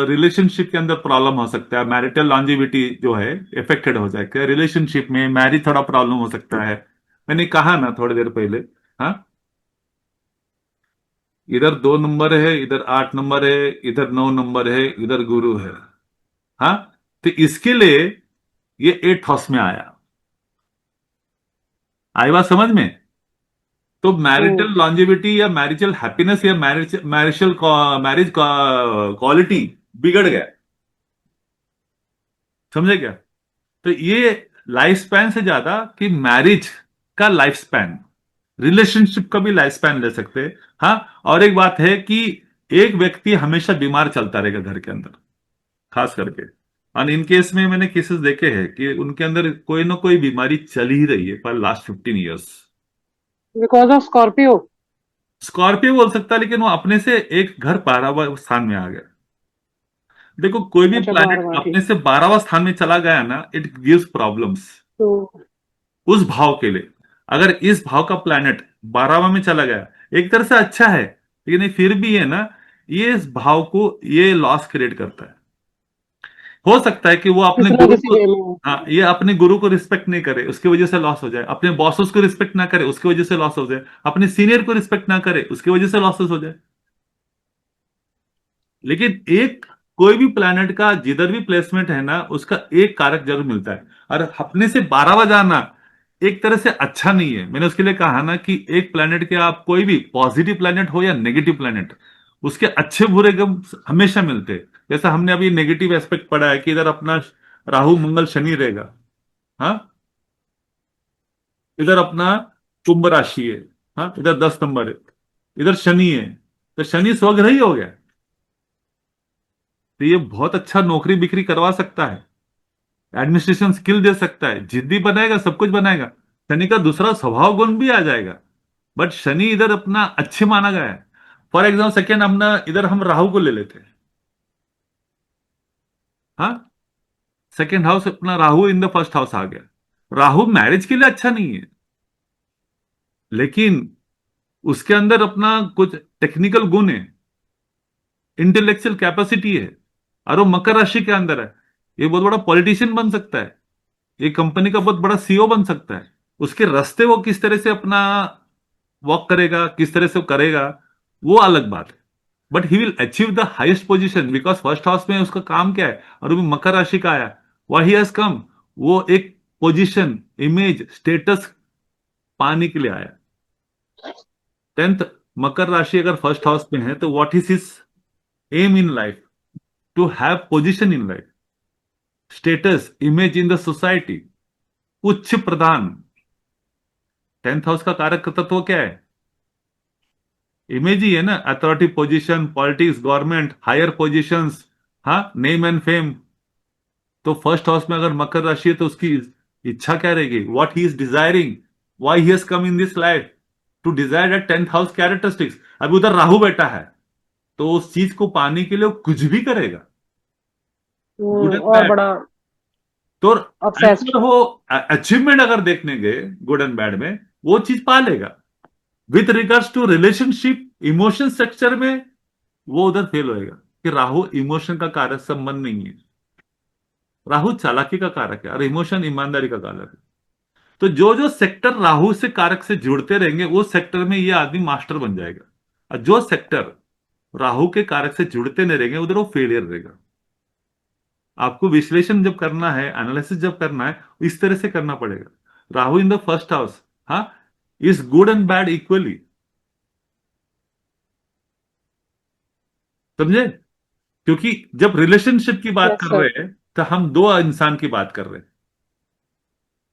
रिलेशनशिप के अंदर प्रॉब्लम हो सकता है, मैरिटल लॉन्जिविटी जो है इफेक्टेड हो जाएगा, रिलेशनशिप में मैरिज थोड़ा प्रॉब्लम हो सकता है। मैंने कहा ना थोड़ी देर पहले। हाँ, इधर 2 नंबर है, इधर 8 नंबर है, इधर 9 नंबर है, इधर गुरु है। हाँ, तो इसके लिए ये 8th हाउस में आया। आई बात समझ में? तो मैरिटल लॉन्जेविटी या मैरिजल हैप्पीनेस या मैरिज क्वालिटी बिगड़ गया। समझे क्या? तो ये लाइफ स्पैन से ज्यादा कि मैरिज का लाइफ स्पैन, रिलेशनशिप का भी लाइफ स्पैन ले सकते हैं। हाँ, और एक बात है कि एक व्यक्ति हमेशा बीमार चलता रहेगा घर के अंदर, खास करके। और इन केस में मैंने केसेस देखे हैं कि उनके अंदर कोई ना कोई बीमारी चल ही रही है for last 15 years. Because of Scorpio. Scorpio बोल सकता है, लेकिन वो अपने से एक घर 12वां स्थान में आ गया। देखो, कोई भी अच्छा, प्लैनेट 12वां, अपने ठीक। से 12वां स्थान में चला गया ना, इट गिव्स प्रॉब्लम्स तो उस भाव के लिए। अगर इस भाव का प्लैनेट 12वां में चला गया, एक तरह से अच्छा है, लेकिन ये फिर भी है ना, ये इस भाव को ये लॉस क्रिएट करता है। हो सकता है कि वो अपने किसी ना गुरु किसी को, वे में। हाँ, ये अपने गुरु को रिस्पेक्ट नहीं करे, उसकी वजह से लॉस हो जाए। अपने बॉसों को रिस्पेक्ट ना करे, उसकी वजह से लॉस हो जाए। अपने सीनियर को रिस्पेक्ट ना करे, उसकी वजह से लॉसेस हो जाए। लेकिन एक कोई भी प्लैनेट का जिधर भी प्लेसमेंट है ना, उसका एक कारक जरूर मिलता है। और अपने से 12वां जाना एक तरह से अच्छा नहीं है। मैंने उसके लिए कहा ना कि एक प्लैनेट के, आप कोई भी पॉजिटिव प्लैनेट हो या नेगेटिव प्लैनेट, उसके अच्छे बुरे गम हमेशा मिलते हैं। जैसा हमने अभी नेगेटिव एस्पेक्ट पढ़ा है कि इधर अपना राहु मंगल शनि रहेगा। हाँ, इधर अपना कुंभ राशि है। हाँ, इधर 10 नंबर है, इधर शनि है। तो शनि स्वग्रही हो गया। तो ये बहुत अच्छा नौकरी बिक्री करवा सकता है, एडमिनिस्ट्रेशन स्किल दे सकता है, जिद्दी बनाएगा, सब कुछ बनाएगा। शनि का दूसरा स्वभाव गुण भी आ जाएगा। बट शनि इधर अपना अच्छे माना गया है। फॉर एग्जाम्पल, सेकेंड हमने इधर हम राहु को ले लेते हैं। हाँ, सेकेंड हाउस अपना Rahu in the first house आ गया। राहु मैरिज के लिए अच्छा नहीं है, लेकिन उसके अंदर अपना कुछ टेक्निकल गुण है, इंटेलेक्चुअल कैपेसिटी है, और वो मकर राशि के अंदर है। ये बहुत बड़ा पॉलिटिशियन बन सकता है, एक कंपनी का बहुत बड़ा सीईओ बन सकता है। उसके रास्ते वो किस तरह से अपना वॉक करेगा, किस तरह से वो करेगा, वो अलग बात है। But he will achieve the highest position, because first house में उसका काम क्या है, और वो भी मकर राशि का आया। वाई ही हैज कम, वो एक पोजीशन, इमेज, स्टेटस पाने के लिए आया। 10th, मकर राशि अगर फर्स्ट हाउस में है तो what is his aim in life? To have position in life, status, image in the society, उच्च प्रदान। 10th हाउस का कारक तत्व क्या है? इमेज ही है ना, authority position, politics, government, higher positions, हाँ, नेम एंड फेम। तो फर्स्ट हाउस में अगर मकर राशि है तो उसकी इच्छा क्या रहेगी? What he is desiring, why he has come in this life, to desire that 10th house characteristics. अभी उधर राहु बैठा है, तो उस चीज को पाने के लिए वो कुछ भी करेगा, गुड एंड और बैड। बड़ा तो ऑब्सेस्ड। अगर वो अचीवमेंट अगर देखने गए गुड एंड बैड में, वो चीज पा लेगा। With regards to relationship, emotion structure में, वो उधर फेल होएगा। कि राहु इमोशन का कारक संबंध नहीं है, राहु चालाकी का कारक है, और इमोशन ईमानदारी का कारक है। तो जो जो सेक्टर राहु से कारक से जुड़ते रहेंगे, उस सेक्टर में ये आदमी मास्टर बन जाएगा। और जो सेक्टर राहु के कारक से जुड़ते नहीं रहेंगे, उधर वो फेलियर रहेगा। आपको विश्लेषण जब करना है, एनालिसिस जब करना है, इस तरह से करना पड़ेगा। Rahu in the first house, हाँ, is good and bad equally. समझे? क्योंकि जब रिलेशनशिप की बात यस कर सर। रहे हैं, तो हम दो इंसान की बात कर रहे हैं।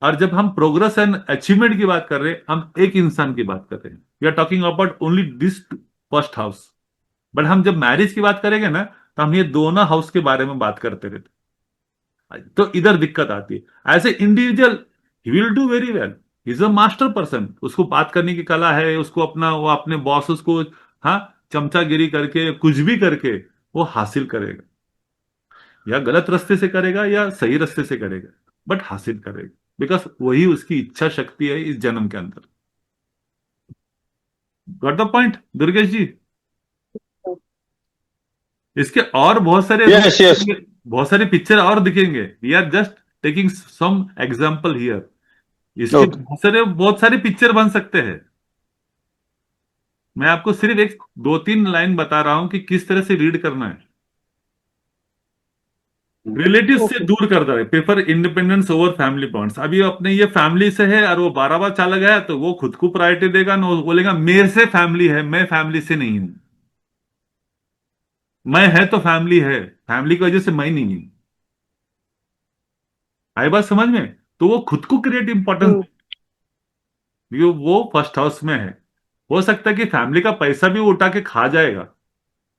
और जब हम प्रोग्रेस एंड अचीवमेंट की बात कर रहे हैं, हम एक इंसान की बात कर रहे हैं। We are talking about only this first house. But हम जब मैरिज की बात करेंगे ना, तो हम ये दोनों हाउस के बारे में बात करते रहते। तो इधर दिक्कत आती है। As a individual he will do very well, is a master person. उसको बात करने की कला है, उसको अपना, वो अपने बॉस उसको, हाँ, चमचागिरी करके कुछ भी करके वो हासिल करेगा। या गलत रास्ते से करेगा या सही रास्ते से करेगा, बट हासिल करेगा। बिकॉज वही उसकी इच्छा शक्ति है इस जन्म के अंदर। गॉट द पॉइंट दुर्गेश जी? इसके और बहुत सारे रूप यस यस। दिखेंगे, बहुत सारे पिक्चर और दिखेंगे। We are just taking some example here. इसके ओके। बहुत सारे पिक्चर बन सकते हैं। मैं आपको सिर्फ एक दो तीन लाइन बता रहा हूं कि किस तरह से रीड करना है। रिलेटिव से ओके। दूर करता है, prefer independence over family bonds. अभी अपने ये फैमिली से है और वो 12 बार चला गया तो वो खुद को प्रायोरिटी देगा ना, वो बोलेगा मेरे से फैमिली है, मैं फैमिली से नहीं हूं। मैं है तो फैमिली है, फैमिली की वजह से मैं नहीं हूं। आई बात समझ में? तो वो खुद को क्रिएट इंपॉर्टेंस, हम्म। वो फर्स्ट हाउस में है। हो सकता है कि फैमिली का पैसा भी वो उठा के खा जाएगा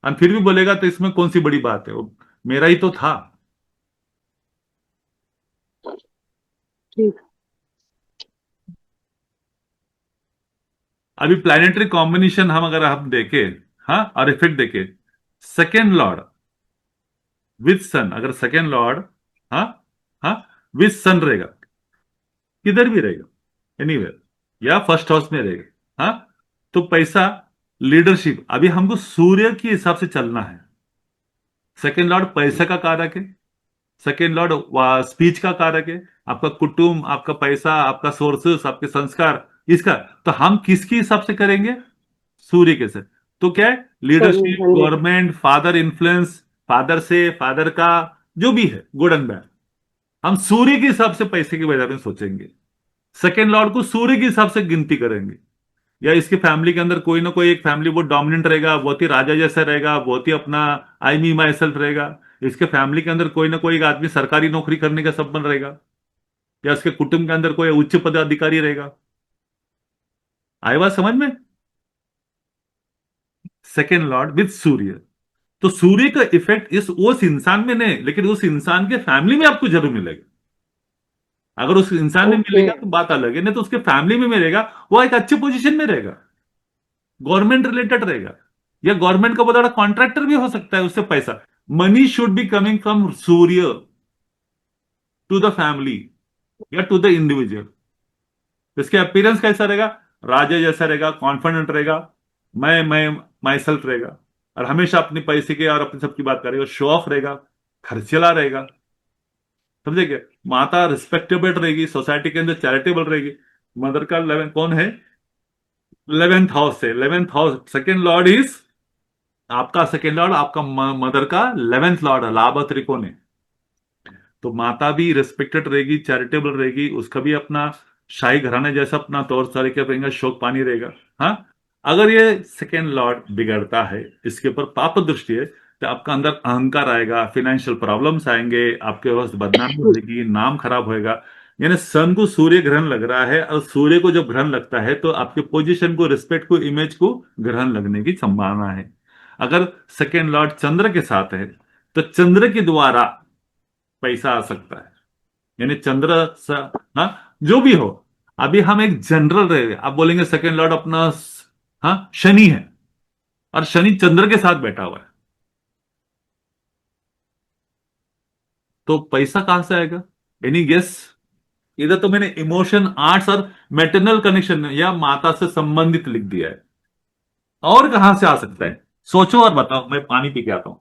और फिर भी बोलेगा तो इसमें कौन सी बड़ी बात है, वो मेरा ही तो था। ठीक। अभी प्लानिटरी कॉम्बिनेशन हम अगर हम देखें, हाँ, और इफेक्ट देखें, सेकेंड लॉर्ड विथ सन, अगर सेकेंड लॉर्ड, हाँ, हाँ, विथ सन रहेगा, किधर भी रहेगा, एनीवेयर, या फर्स्ट हाउस में रहेगा, हाँ, तो पैसा, लीडरशिप, अभी हमको सूर्य के हिसाब से चलना है। सेकेंड लॉर्ड पैसा का कारक है, सेकेंड लॉर्ड स्पीच का कारक है, आपका कुटुंब, आपका पैसा, आपका सोर्सेस, आपके संस्कार, इसका। तो हम किसके हिसाब से करेंगे? सूर्य के से। तो क्या है, सही, लीडरशिप, हाँ जी। गवर्नमेंट, फादर इन्फ्लुएंस, फादर से, फादर का जो भी है गुड एंड बैड, हम सूर्य के हिसाब से पैसे के बारे में सोचेंगे। सेकेंड लॉर्ड को सूर्य के हिसाब से गिनती करेंगे। या इसकी फैमिली के अंदर कोई ना कोई एक फैमिली बहुत डोमिनेंट रहेगा, बहुत ही राजा जैसा रहेगा, बहुत ही अपना आई मी माई सेल्फ रहेगा। इसके फैमिली के अंदर कोई ना कोई एक आदमी सरकारी नौकरी करने का सपन रहेगा, या उसके कुटुंब के अंदर कोई उच्च पदाधिकारी रहेगा। आए बात समझ में? सेकेंड लॉर्ड विद सूर्य। तो सूर्य का इफेक्ट इस उस इंसान में नहीं, लेकिन उस इंसान के फैमिली में आपको जरूर मिलेगा। अगर उस इंसान में ओके। मिलेगा तो बात अलग है, नहीं तो उसके फैमिली में मिलेगा, वो एक अच्छे पोजीशन में रहेगा, गवर्नमेंट रिलेटेड रहेगा, या गवर्नमेंट का बहुत बड़ा कॉन्ट्रैक्टर भी हो सकता है, उससे पैसा। Money should be coming from सूर्य टू द फैमिली या टू द इंडिविजुअल। इसके अपीयरेंस कैसा रहेगा? राजा जैसा रहेगा, कॉन्फिडेंट रहेगा, मैं माई सेल्फ रहेगा, और हमेशा अपने पैसे के और अपने सबकी बात करेगा, शो ऑफ रहेगा, खर्चीला रहेगा। समझे क्या? माता रिस्पेक्टेबल रहेगी, सोसाइटी के अंदर चैरिटेबल रहेगी। मदर का 11 कौन है? 11th हाउस से, 11th house, second Lord is, आपका सेकेंड लॉर्ड आपका मदर का 11th लॉर्ड है, लाभ त्रिकोण है। तो माता भी रिस्पेक्टेड रहेगी, चैरिटेबल रहेगी, उसका भी अपना शाही घराने जैसा अपना तौर तरीके रहेगा, शौक पानी रहेगा। हाँ, अगर ये सेकेंड लॉर्ड बिगड़ता है, इसके ऊपर पाप दृष्टि है, तो आपका अंदर अहंकार आएगा, फाइनेंशियल प्रॉब्लम्स आएंगे, आपके पास बदनामी होगी, नाम खराब होएगा। यानी सन को सूर्य ग्रहण लग रहा है, और सूर्य को जब ग्रहण लगता है तो आपके पोजीशन को, रिस्पेक्ट को, इमेज को ग्रहण लगने की संभावना है। अगर सेकेंड लॉर्ड चंद्र के साथ है तो चंद्र के द्वारा पैसा आ सकता है। यानी चंद्र हाँ, जो भी हो। अभी हम एक जनरल रहे, आप बोलेंगे सेकेंड लॉर्ड अपना हाँ शनि है, और शनि चंद्र के साथ बैठा हुआ है, तो पैसा कहां से आएगा? Any guess? इधर तो मैंने इमोशन, आर्ट्स और मेटरनल कनेक्शन या माता से संबंधित लिख दिया है। और कहां से आ सकता है? सोचो और बताओ, मैं पानी पी के आता हूं।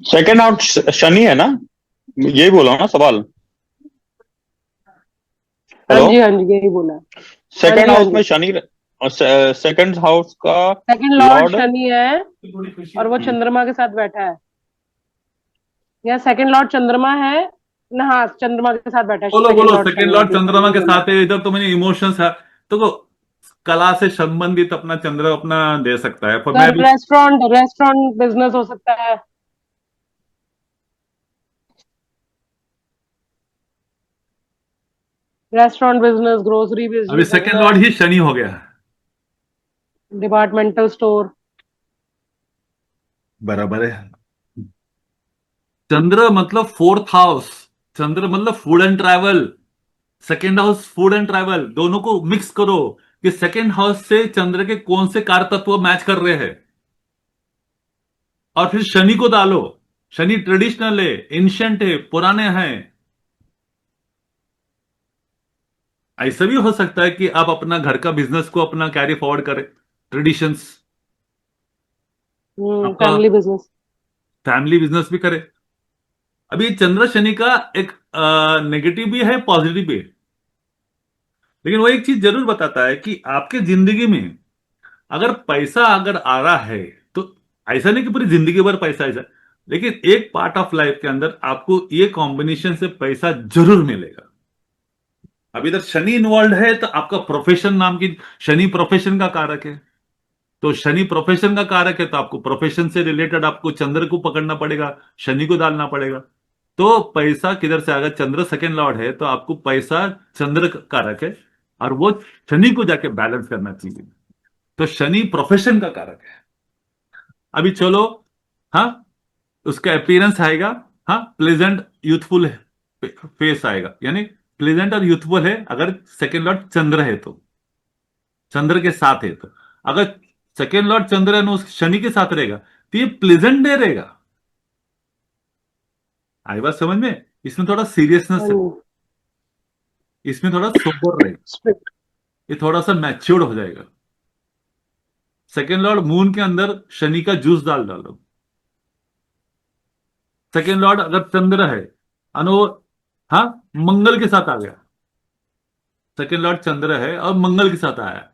सेकंड आउट शनि है ना, यही बोला ना सवाल। हाँ हेलो। जी, हाँ जी, यही बोला है। हाँ सेकंड जी, हाँ हाउस जी। में शनि, सेकंड हाउस का सेकंड लॉर्ड लॉर्ड। शनि है, और वो चंद्रमा के साथ बैठा है। या सेकंड लॉर्ड चंद्रमा है ना? हाँ, चंद्रमा के साथ बैठा है, बोलो सेकंड बोलो, लॉर्ड सेकेंड शनि है लॉर्ड जी, हाँ चंद्रमा जी, के बोला है। साथ है, इधर तो मैंने इमोशंस है। तो कला से संबंधित अपना चंद्र अपना दे सकता है, पर मैं सर, भी रेस्टोरेंट रेस्टोरेंट बिजनेस हो सकता है। रेस्टोरेंट बिजनेस, ग्रोसरी अभी सेकेंड लॉर्ड बिजनेस, ही शनि हो गया है। Departmental store. बराबर है। चंद्र मतलब फोर्थ हाउस, चंद्र मतलब food and travel, second house food and travel, दोनों को मिक्स करो कि सेकेंड हाउस से चंद्र के कौन से कार तत्व मैच कर रहे हैं, और फिर शनि को डालो। शनि ट्रेडिशनल है, एंशियंट है, पुराने हैं। ऐसा भी हो सकता है कि आप अपना घर का बिजनेस को अपना कैरी फॉरवर्ड करें, ट्रेडिशंस, आपका फैमिली बिजनेस। फैमिली बिजनेस भी करें। अभी चंद्र शनि का एक नेगेटिव भी है, पॉजिटिव भी है, लेकिन वो एक चीज जरूर बताता है कि आपके जिंदगी में अगर पैसा अगर आ रहा है तो ऐसा नहीं कि पूरी जिंदगी भर पैसा ऐसा, लेकिन एक पार्ट ऑफ लाइफ के अंदर आपको ये कॉम्बिनेशन से पैसा जरूर मिलेगा। अब इधर शनि इन्वॉल्व है तो आपका प्रोफेशन नाम की, शनि प्रोफेशन का कारक है, तो शनि प्रोफेशन का कारक है तो आपको प्रोफेशन से रिलेटेड आपको चंद्र को पकड़ना पड़ेगा, शनि को डालना पड़ेगा। तो पैसा किधर से आएगा? चंद्र सेकेंड लॉर्ड है तो आपको पैसा चंद्र का कारक है और वो शनि को जाके बैलेंस करना चाहिए। तो शनि प्रोफेशन का कारक है। अभी चलो, हाँ, उसका अपीयरेंस आएगा, हाँ, प्लेजेंट यूथफुल फेस आएगा, यानी प्लेजेंट और यूथफुल है अगर सेकेंड लॉर्ड चंद्र है तो, चंद्र के साथ है तो। अगर सेकेंड लॉर्ड चंद्र है उस शनि के साथ रहेगा तो ये प्लेजेंट डे रहेगा। आई बात समझ में? इसमें थोड़ा सीरियसनेस है, इसमें थोड़ा सोबर रहेगा, स्ट्रिक्ट। ये थोड़ा सा मैच्योर्ड हो जाएगा। सेकेंड लॉर्ड मून के अंदर शनि का जूस डाल डालो। सेकेंड लॉर्ड अगर चंद्र है अनु, हाँ, मंगल के साथ आ गया, सेकेंड लॉर्ड चंद्र है और मंगल के साथ आया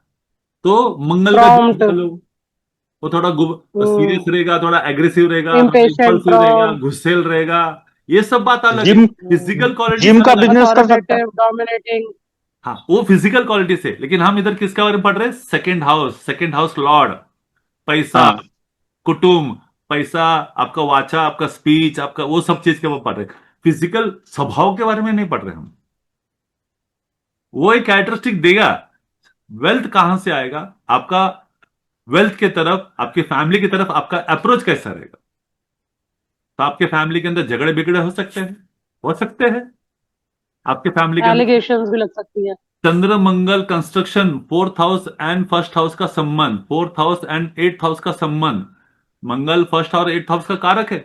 तो मंगल का जूस प्रॉम्प्ट। डालो। वो थोड़ा सीरियस रहेगा, थोड़ा एग्रेसिव रहेगा, थोड़ा इम्पेशेंट, इंपल्सिव रहेगा, प्रॉम्प्ट, गुस्सेल रहेगा। ये सब बात अलग है, जिम फिजिकल क्वालिटी जिम का अलग है। बिजनेस कर सकता है। Authoritative, dominating. हाँ, वो फिजिकल क्वालिटी से, लेकिन हम इधर किसके बारे में पढ़ रहे हैं? सेकेंड हाउस लॉर्ड, पैसा, हाँ, कुटुंब, पैसा, आपका वाचा, आपका स्पीच, आपका वो सब चीज के वो पढ़ रहे हैं। फिजिकल स्वभाव के बारे में नहीं पढ़ रहे हम। वो एक कैरेक्टरिस्टिक देगा। वेल्थ कहां से आएगा आपका? वेल्थ के तरफ, आपकी फैमिली की तरफ आपका अप्रोच कैसा रहेगा? तो आपके फैमिली के अंदर झगड़े बिगड़े हो सकते हैं, हो सकते हैं आपके फैमिली के अंदर। एलिगेशंस भी लग सकती है। Chandra Mangal construction, fourth house and first house का संबंध, fourth house and eighth house का संबंध, मंगल फर्स्ट और एट्थ हाउस का कारक है।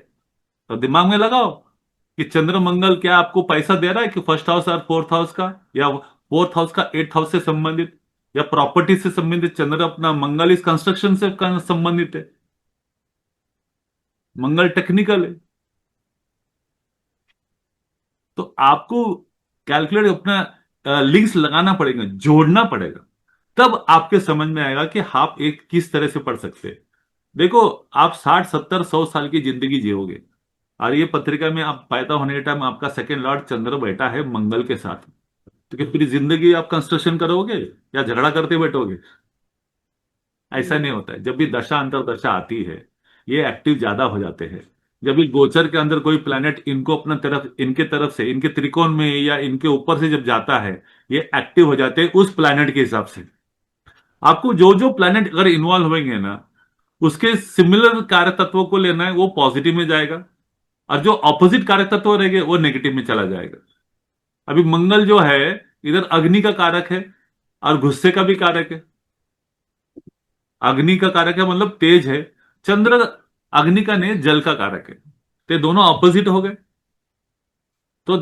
तो दिमाग में लगाओ कि चंद्र मंगल क्या आपको पैसा दे रहा है कि फर्स्ट हाउस और फोर्थ हाउस का, या फोर्थ हाउस का एट्थ हाउस से संबंधित, या प्रॉपर्टी से संबंधित। चंद्र अपना, मंगल इस कंस्ट्रक्शन से संबंधित है, मंगल टेक्निकल है। तो आपको कैलकुलेट अपना लिंक्स लगाना पड़ेगा, जोड़ना पड़ेगा, तब आपके समझ में आएगा कि आप एक किस तरह से पढ़ सकते हैं। देखो, आप 60 70 100 साल की जिंदगी जियोगे और ये पत्रिका में आप पैदा होने के टाइम आपका सेकेंड लॉर्ड चंद्र बैठा है मंगल के साथ, तो क्या पूरी जिंदगी आप कंस्ट्रक्शन करोगे या झगड़ा करते बैठोगे? ऐसा नहीं होता है। जब भी दशा अंतर दशा आती है, ये एक्टिव ज्यादा हो जाते हैं। जब भी गोचर के अंदर कोई प्लैनेट इनको अपना तरफ, इनके तरफ से, इनके त्रिकोण में या इनके ऊपर से जब जाता है, ये एक्टिव हो जाते हैं उस प्लैनेट के हिसाब से। आपको जो जो प्लैनेट अगर इन्वॉल्व होंगे ना, उसके सिमिलर कारक तत्वों को लेना है, वो पॉजिटिव में जाएगा, और जो ऑपोजिट कारक तत्व रहेंगे वो नेगेटिव में चला जाएगा। अभी मंगल जो है इधर अग्नि का कारक है और गुस्से का भी कारक है। अग्नि का कारक है मतलब तेज है, चंद्र अग्नि का नहीं, जल का कारक है, तो दोनों ऑपोजिट हो गए। तो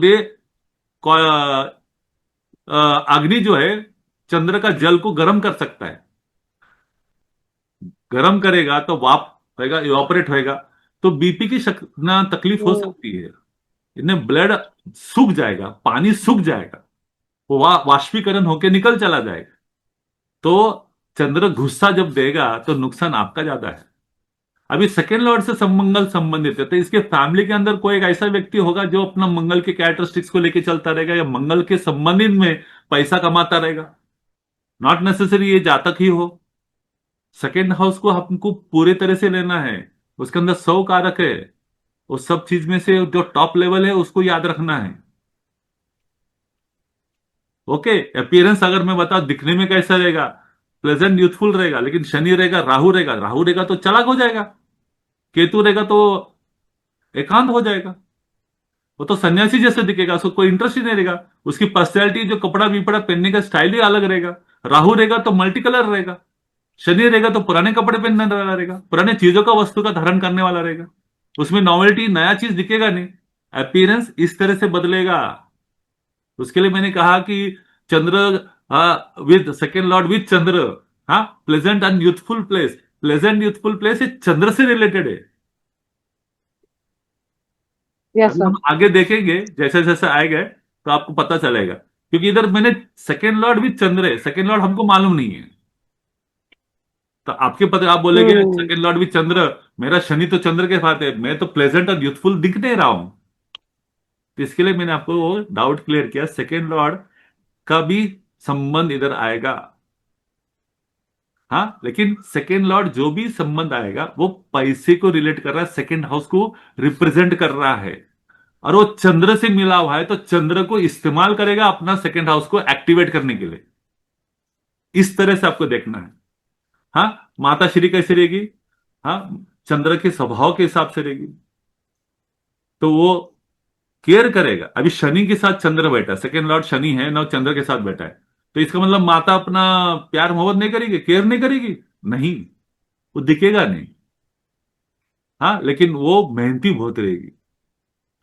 अग्नि जो है चंद्र का जल को गर्म कर सकता है, गर्म करेगा तो वाप होगा, इवापोरेट होएगा, तो बीपी की ना तकलीफ हो सकती है, इन्हें ब्लड सूख जाएगा, पानी सूख जाएगा, वो वाष्पीकरण होकर निकल चला जाएगा। तो चंद्र गुस्सा जब देगा तो नुकसान आपका ज्यादा है। अभी सेकेंड लॉर्ड से मंगल संबंधित है, तो इसके फैमिली के अंदर कोई एक ऐसा व्यक्ति होगा जो अपना मंगल के कैरेक्टरिस्टिक्स को लेकर चलता रहेगा, या मंगल के संबंधित में पैसा कमाता रहेगा। नॉट नेसेसरी ये जातक ही हो। सेकेंड हाउस को हमको पूरे तरह से लेना है, उसके अंदर 100 कारक है, उस सब चीज में से जो टॉप लेवल है उसको याद रखना है। ओके, अपीयरेंस अगर मैं बताऊं दिखने में कैसा रहेगा, प्लेजेंट यूथफुल रहेगा, लेकिन शनि रहेगा, राहु रहेगा, राहु रहेगा तो चालाक हो जाएगा, केतु रहेगा तो एकांत हो जाएगा, वो तो सन्यासी जैसे दिखेगा, उसको कोई इंटरेस्ट ही नहीं रहेगा। उसकी पर्सनैलिटी, जो कपड़ा विपड़ा पहनने का स्टाइल ही अलग रहेगा। राहु रहेगा तो मल्टी कलर रहेगा, शनि रहेगा तो पुराने कपड़े पहनने वाला रहेगा, पुराने चीजों का, वस्तु का धारण करने वाला रहेगा, उसमें नॉवेल्टी, नया चीज दिखेगा नहीं। अपीयरेंस इस तरह से बदलेगा। उसके लिए मैंने कहा कि चंद्र विद सेकेंड लॉर्ड विद चंद्र, हाँ, pleasant and youthful place, pleasant youthful place ये चंद्र से रिलेटेड है। यस अभी सर। हम आगे देखेंगे जैसे जैसे आएगा तो आपको पता चलेगा, क्योंकि इधर मैंने सेकेंड लॉर्ड विद चंद्र है, सेकेंड लॉर्ड हमको मालूम नहीं है। तो आपके पता, आप बोलेंगे हम्म। सेकंड लॉर्ड भी चंद्र, मेरा शनि तो चंद्र के साथ है, मैं तो प्लेजेंट और यूथफुल दिख नहीं रहा हूं। तो इसके लिए मैंने आपको वो डाउट क्लियर किया, सेकंड लॉर्ड का भी संबंध इधर आएगा। हाँ, लेकिन सेकेंड लॉर्ड जो भी संबंध आएगा वो पैसे को रिलेट कर रहा है, सेकेंड हाउस को रिप्रेजेंट कर रहा है, और वो चंद्र से मिला हुआ है, तो चंद्र को इस्तेमाल करेगा अपना सेकेंड हाउस को एक्टिवेट करने के लिए। इस तरह से आपको देखना है। हाँ, माता श्री कैसे रहेगी? हाँ, चंद्र के स्वभाव के हिसाब से रहेगी, तो वो केयर करेगा। अभी शनि के साथ चंद्र बैठा है, सेकेंड लॉर्ड शनि है ना, चंद्र के साथ बैठा है, तो इसका मतलब माता अपना प्यार मोहब्बत नहीं करेगी, केयर नहीं करेगी? नहीं, वो दिखेगा नहीं। हाँ, लेकिन वो मेहनती बहुत रहेगी,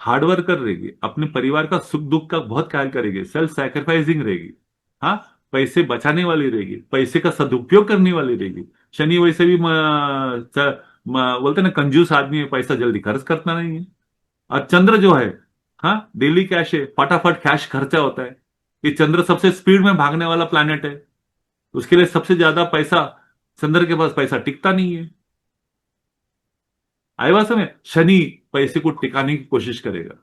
हार्ड वर्कर रहेगी, अपने परिवार का सुख दुख का बहुत ख्याल करेगी, सेल्फ सैक्रिफाइसिंग रहेगी। हाँ, पैसे बचाने वाली रहेगी, पैसे का सदुपयोग करने वाली रहेगी। शनि वैसे भी बोलते हैं ना, कंजूस आदमी है, पैसा जल्दी खर्च करता नहीं है। और चंद्र जो है, हाँ, डेली कैश है, फटाफट कैश खर्चा होता है। ये चंद्र सबसे स्पीड में भागने वाला प्लैनेट है, उसके लिए सबसे ज्यादा पैसा, चंद्र के पास पैसा टिकता नहीं है। आए बात समझ? शनि पैसे को टिकाने की कोशिश करेगा,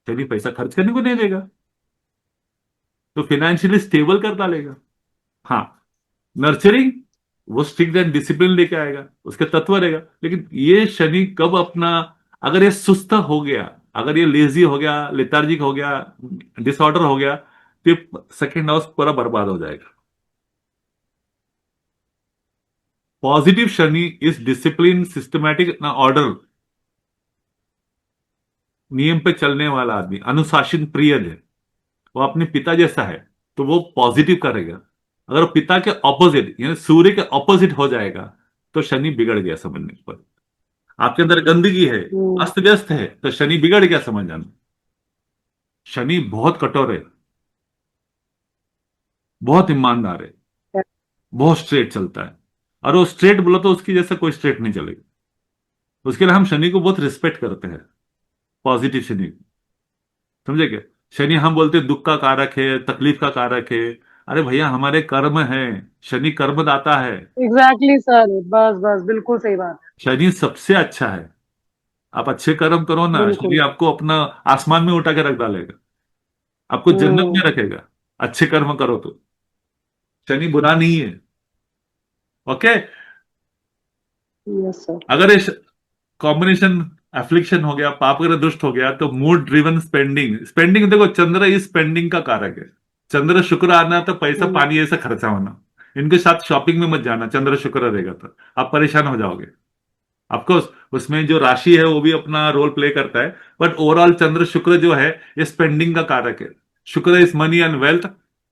शनि पैसा खर्च करने को नहीं देगा, तो फाइनेंशियली स्टेबल कर डालेगा। हाँ, नर्चरिंग, वो स्ट्रिक्ट एंड डिसिप्लिन लेके आएगा, उसके तत्व रहेगा। लेकिन ये शनि कब अपना, अगर ये सुस्त हो गया, अगर ये लेजी हो गया, लेथार्जिक हो गया, डिसऑर्डर हो गया, तो सेकेंड हाउस पूरा बर्बाद हो जाएगा। Positive Shani is discipline, systematic ना, ऑर्डर, नियम पे चलने वाला आदमी, अनुशासन प्रिय है, वो अपने पिता जैसा है, तो वो पॉजिटिव करेगा। अगर वो पिता के ऑपोजिट, यानी सूर्य के ऑपोजिट हो जाएगा, तो शनि बिगड़ गया समझने पर। आपके अंदर गंदगी है, हम्म। अस्त व्यस्त है, तो शनि बिगड़ गया समझ जाना। शनि बहुत कठोर है, बहुत ईमानदार है, बहुत स्ट्रेट चलता है, और वो स्ट्रेट बोलो तो उसकी जैसा कोई स्ट्रेट नहीं चलेगा। उसके लिए हम शनि को बहुत रिस्पेक्ट करते हैं, पॉजिटिव शनि को। समझे क्या? शनि हम बोलते हैं दुख का कारक है, तकलीफ का कारक है। अरे भैया, हमारे कर्म है, शनि कर्मदाता है। एग्जैक्टली सर, बस बस बिल्कुल सही बात है। शनि सबसे अच्छा है। आप अच्छे कर्म करो ना, शनि बिल्कुल। आपको अपना आसमान में उठा के रख डालेगा, आपको जन्नत में हम्म। रखेगा। अच्छे कर्म करो तो शनि बुरा नहीं है। ओके? Yes sir. अगर इस कॉम्बिनेशन एफ्लिक्शन हो गया, पाप ग्रह दुष्ट हो गया, तो मूड ड्रिवन स्पेंडिंग, स्पेंडिंग देखो, चंद्र इस स्पेंडिंग का कारक है। चंद्र शुक्र आना तो पैसा हम्म। पानी ऐसा खर्चा होना। इनके साथ शॉपिंग में मत जाना, चंद्र शुक्र रहेगा तो आप परेशान हो जाओगे। ऑफकोर्स उसमें जो राशि है वो भी अपना रोल प्ले करता है, बट ओवरऑल चंद्र शुक्र जो है, ये स्पेंडिंग का कारक है। शुक्र is money and wealth,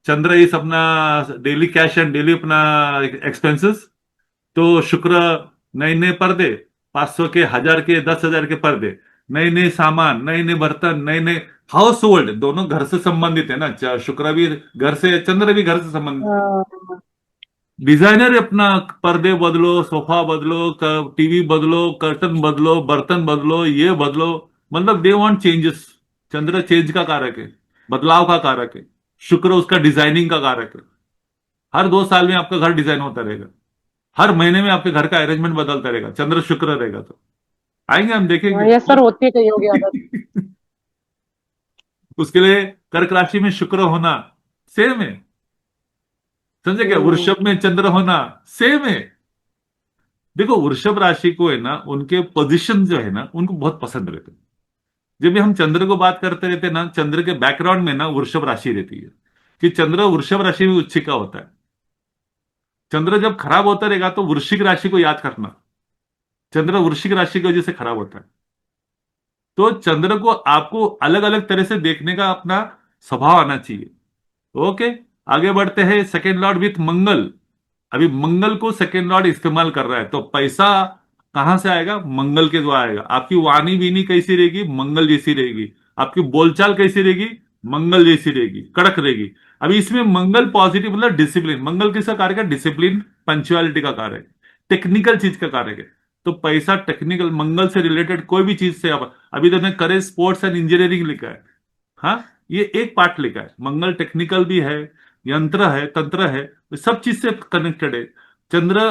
Chandra is अपना डेली कैश एंड डेली अपना एक्सपेंसेस। तो शुक्र नए नए पर्दे, 500 के, 1000 के, 10,000 के पर्दे, नए नए सामान, नए नए बर्तन, नए नए हाउस होल्ड, दोनों घर से संबंधित है ना, शुक्र भी घर से, चंद्र भी घर से संबंधित। हाँ। डिजाइनर अपना पर्दे बदलो, सोफा बदलो, टीवी बदलो, कर्टन बदलो, बर्तन बदलो, ये बदलो, मतलब they want changes. Chandra change का कारक है, बदलाव का कारक है। शुक्र उसका डिजाइनिंग का कारक है। हर 2 साल में आपका घर डिजाइन होता रहेगा, हर महीने में आपके घर का अरेंजमेंट बदलता रहेगा, चंद्र शुक्र रहेगा तो। आएंगे हम देखेंगे। यस सर, होती है कईयों की आदत। उसके लिए कर्क राशि में शुक्र होना सेम है, समझे क्या? हम्म। वृषभ में चंद्र होना सेम है। देखो, वृषभ राशि को है ना, उनके पोजीशन जो है ना, उनको बहुत पसंद रहते हैं। जब भी हम चंद्र को बात करते रहते हैं ना, चंद्र के बैकग्राउंड में ना वृषभ राशि रहती है, कि चंद्र वृषभ राशि में उच्च का होता है। चंद्र जब खराब होता रहेगा तो वृश्चिक राशि को याद रखना, चंद्र वृश्चिक राशि की वजह से खराब होता है। तो चंद्र को आपको अलग अलग तरह से देखने का अपना स्वभाव आना चाहिए। ओके, आगे बढ़ते हैं। सेकेंड लॉर्ड विथ मंगल, अभी मंगल को सेकेंड लॉर्ड इस्तेमाल कर रहा है, तो पैसा कहां से आएगा? मंगल के द्वारा आएगा। आपकी वाणी बीनी कैसी रहेगी? मंगल जैसी रहेगी। आपकी बोलचाल कैसी रहेगी? मंगल जैसी रहेगी, कड़क रहेगी। अभी इसमें मंगल पॉजिटिव मतलब डिसिप्लिन, मंगल किसका कारक है? डिसिप्लिन, पंचुअलिटी का कारक है, टेक्निकल चीज का कारक है। तो पैसा टेक्निकल, मंगल से रिलेटेड कोई भी चीज से आप, अभी तो करे स्पोर्ट्स एंड इंजीनियरिंग लिखा है। हाँ, ये एक पार्ट लिखा है। मंगल टेक्निकल भी है, यंत्र है, तंत्र है, सब चीज से कनेक्टेड है। चंद्र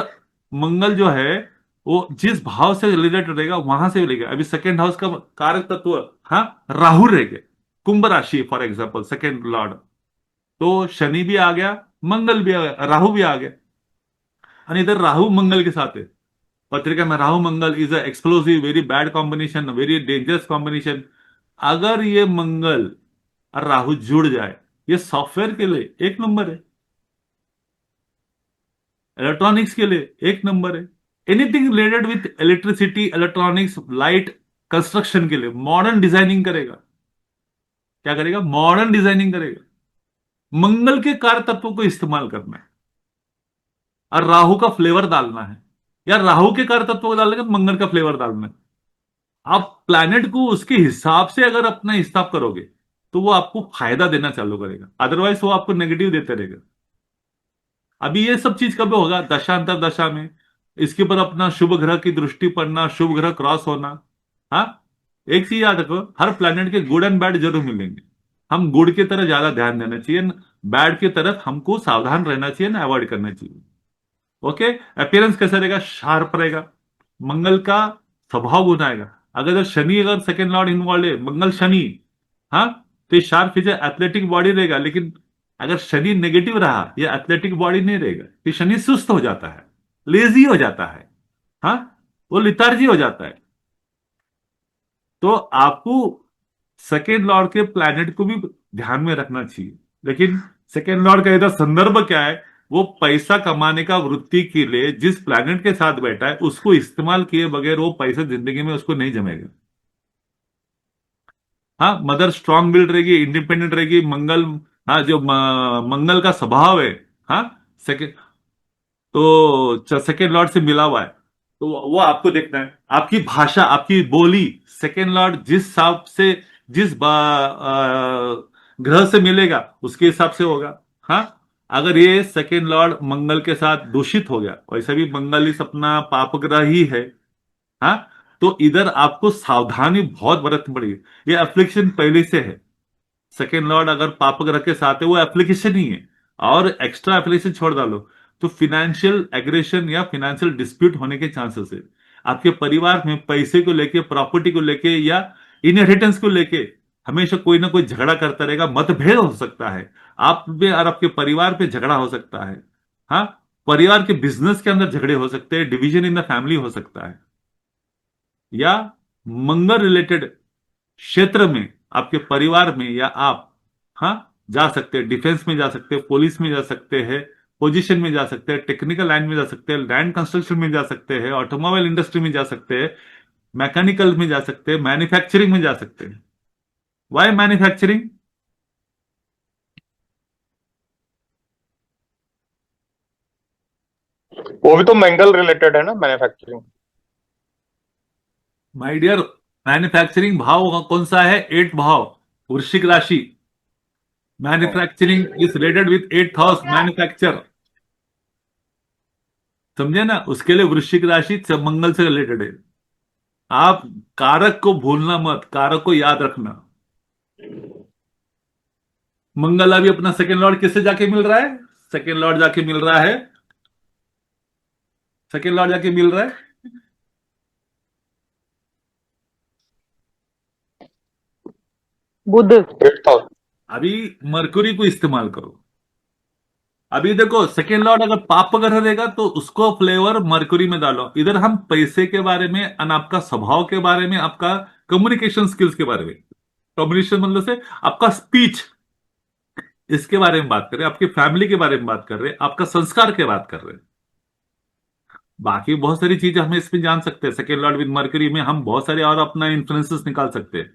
मंगल जो है वो जिस भाव से रिलेटेड रहेगा वहां से मिलेगा। अभी सेकेंड हाउस का कारक तत्व, हाँ, राहु रहेगा, कुंभ राशि फॉर एग्जाम्पल सेकेंड लॉर्ड, तो शनि भी आ गया, मंगल भी आ गया, राहु भी आ गया। और इधर राहु मंगल के साथ है, पत्रिका में Rahu Mangal is a explosive very bad combination, very dangerous combination. अगर ये मंगल और राहु जुड़ जाए, ये सॉफ्टवेयर के लिए एक नंबर है, इलेक्ट्रॉनिक्स के लिए एक नंबर है, anything related with electricity, electronics, light, construction के लिए मॉडर्न डिजाइनिंग करेगा। क्या करेगा? मॉडर्न डिजाइनिंग करेगा। मंगल के कार्य तत्वों को इस्तेमाल करना है और राहु का फ्लेवर डालना है, या राहु के कार्य तत्वों को डालने का मंगल का फ्लेवर डालना है। आप प्लैनेट को उसके हिसाब से अगर अपना हिसाब करोगे तो वो आपको फायदा देना चालू करेगा, अदरवाइज वो आपको नेगेटिव देते रहेगा। अभी ये सब चीज कब होगा? दशांतर दशा में इसके ऊपर अपना शुभ ग्रह की दृष्टि पड़ना, शुभ ग्रह क्रॉस होना। हाँ, एक चीज याद रखो, हर प्लैनेट के गुड एंड बैड जरूर मिलेंगे। हम गुड की तरफ ज्यादा ध्यान देना चाहिए, बैड की तरफ हमको सावधान रहना चाहिए ना, अवॉइड करना चाहिए। ओके, अपीयरेंस कैसा रहेगा? शार्प रहेगा। मंगल का स्वभाव गुण आएगा। अगर शनि अगर सेकेंड लॉर्ड इन्वॉल्व है, मंगल शनि, हाँ, तो ये शार्प फिजिकल एथलेटिक बॉडी रहेगा। लेकिन अगर शनि नेगेटिव रहा, ये एथलेटिक बॉडी नहीं रहेगा, फिर शनि सुस्त हो जाता है, लेजी हो जाता है, हाँ, वो लिथार्जी हो जाता है। तो आपको सेकेंड लॉर्ड के प्लैनेट को भी ध्यान में रखना चाहिए। लेकिन सेकेंड लॉर्ड का इधर संदर्भ क्या है? वो पैसा कमाने का वृत्ति के लिए जिस प्लैनेट के साथ बैठा है उसको इस्तेमाल किए बगैर वो पैसा जिंदगी में उसको नहीं जमेगा। हाँ, मदर स्ट्रांग विल रहेगी, इंडिपेंडेंट रहेगी। मंगल, हाँ, जो मंगल का स्वभाव है, हाँ, सेकेंड, तो सेकेंड लॉर्ड से मिला हुआ है, तो वो आपको देखना है। आपकी भाषा, आपकी बोली, सेकेंड लॉर्ड जिस हिसाब से, जिस ग्रह से मिलेगा उसके हिसाब से होगा। हाँ, अगर ये सेकेंड लॉर्ड मंगल के साथ दूषित हो गया, वैसे भी मंगल इस अपना पाप ग्रह ही है, हाँ, तो इधर आपको सावधानी बहुत बरतनी पड़ेगी। ये एप्लीकेशन पहले से है, सेकेंड लॉर्ड अगर पाप ग्रह के साथ है वो एप्लीकेशन ही है, और एक्स्ट्रा एप्लीकेशन छोड़ डालो तो फिनेंशियल एग्रेशन या फिनेंशियल डिस्प्यूट होने के चांसेस है। आपके परिवार में पैसे को लेके, प्रॉपर्टी को लेके या इनहेरिटेंस को लेके हमेशा कोई ना कोई झगड़ा करता रहेगा, मतभेद हो सकता है आप में और आपके परिवार पे झगड़ा हो सकता है। हाँ, परिवार के बिजनेस के अंदर झगड़े हो सकते हैं, डिवीजन इन द फैमिली हो सकता है, या मंगल रिलेटेड क्षेत्र में आपके परिवार में या आप, हाँ, जा सकते हैं, डिफेंस में जा सकते हैं, पुलिस में जा सकते हैं, पोजीशन में जा सकते हैं, टेक्निकल लाइन में जा सकते हैं, लैंड कंस्ट्रक्शन में जा सकते हैं, ऑटोमोबाइल इंडस्ट्री में जा सकते हैं, मैकेनिकल में जा सकते हैं, मैन्युफैक्चरिंग में जा सकते हैं। Why manufacturing? वो भी तो मंगल रिलेटेड है ना, मैन्युफैक्चरिंग। माय डियर, मैन्युफैक्चरिंग भाव कौन सा है? 8 भाव, वृश्चिक राशि। Manufacturing is related with 8th house, manufacture, समझे ना? उसके लिए वृश्चिक राशि मंगल से रिलेटेड है। आप कारक को भूलना मत, कारक को याद रखना। मंगल अभी अपना सेकेंड लॉर्ड किससे जाके मिल रहा है? सेकेंड लॉर्ड जाके मिल रहा है, सेकेंड लॉर्ड जाके मिल रहा है बुध। 8th house. अभी मरकुरी को इस्तेमाल करो। अभी देखो, सेकेंड लॉर्ड अगर पाप ग्रह रहेगा तो उसको फ्लेवर मरकुरी में डालो। इधर हम पैसे के बारे में, आपका स्वभाव के बारे में, आपका कम्युनिकेशन स्किल्स के बारे में, कम्युनिकेशन मतलब से आपका स्पीच, इसके बारे में बात कर रहे हैं, आपकी फैमिली के बारे में बात कर रहे हैं, आपका संस्कार के बात कर रहे हैं। बाकी बहुत सारी चीजें हमें इसमें जान सकते हैं। सेकेंड लॉर्ड विद मरकरी में हम बहुत सारे और अपना इन्फ्लुएंसेस निकाल सकते हैं।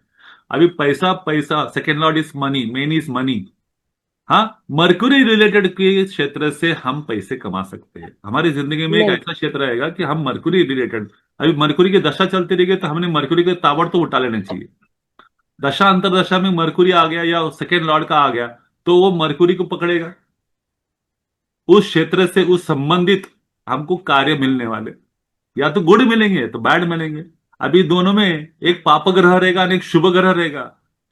अभी पैसा, पैसा, second Lord is money, main is money. हाँ, मरकुरी रिलेटेड के क्षेत्र से हम पैसे कमा सकते हैं। हमारी जिंदगी में एक नहीं, ऐसा क्षेत्र रहेगा कि हम मरकुरी रिलेटेड, अभी मरकुरी की दशा चलती रहेगी तो हमने मरकुरी के ताबड़तोड़ उठा लेना चाहिए। दशा अंतरदशा में मरकुरी आ गया या सेकेंड लॉर्ड का आ गया तो वो मरकुरी को पकड़ेगा, उस क्षेत्र से, उस संबंधित हमको कार्य मिलने वाले, या तो गुड मिलेंगे तो बैड मिलेंगे। अभी दोनों में एक पाप ग्रह रहेगा और एक शुभ ग्रह रहेगा,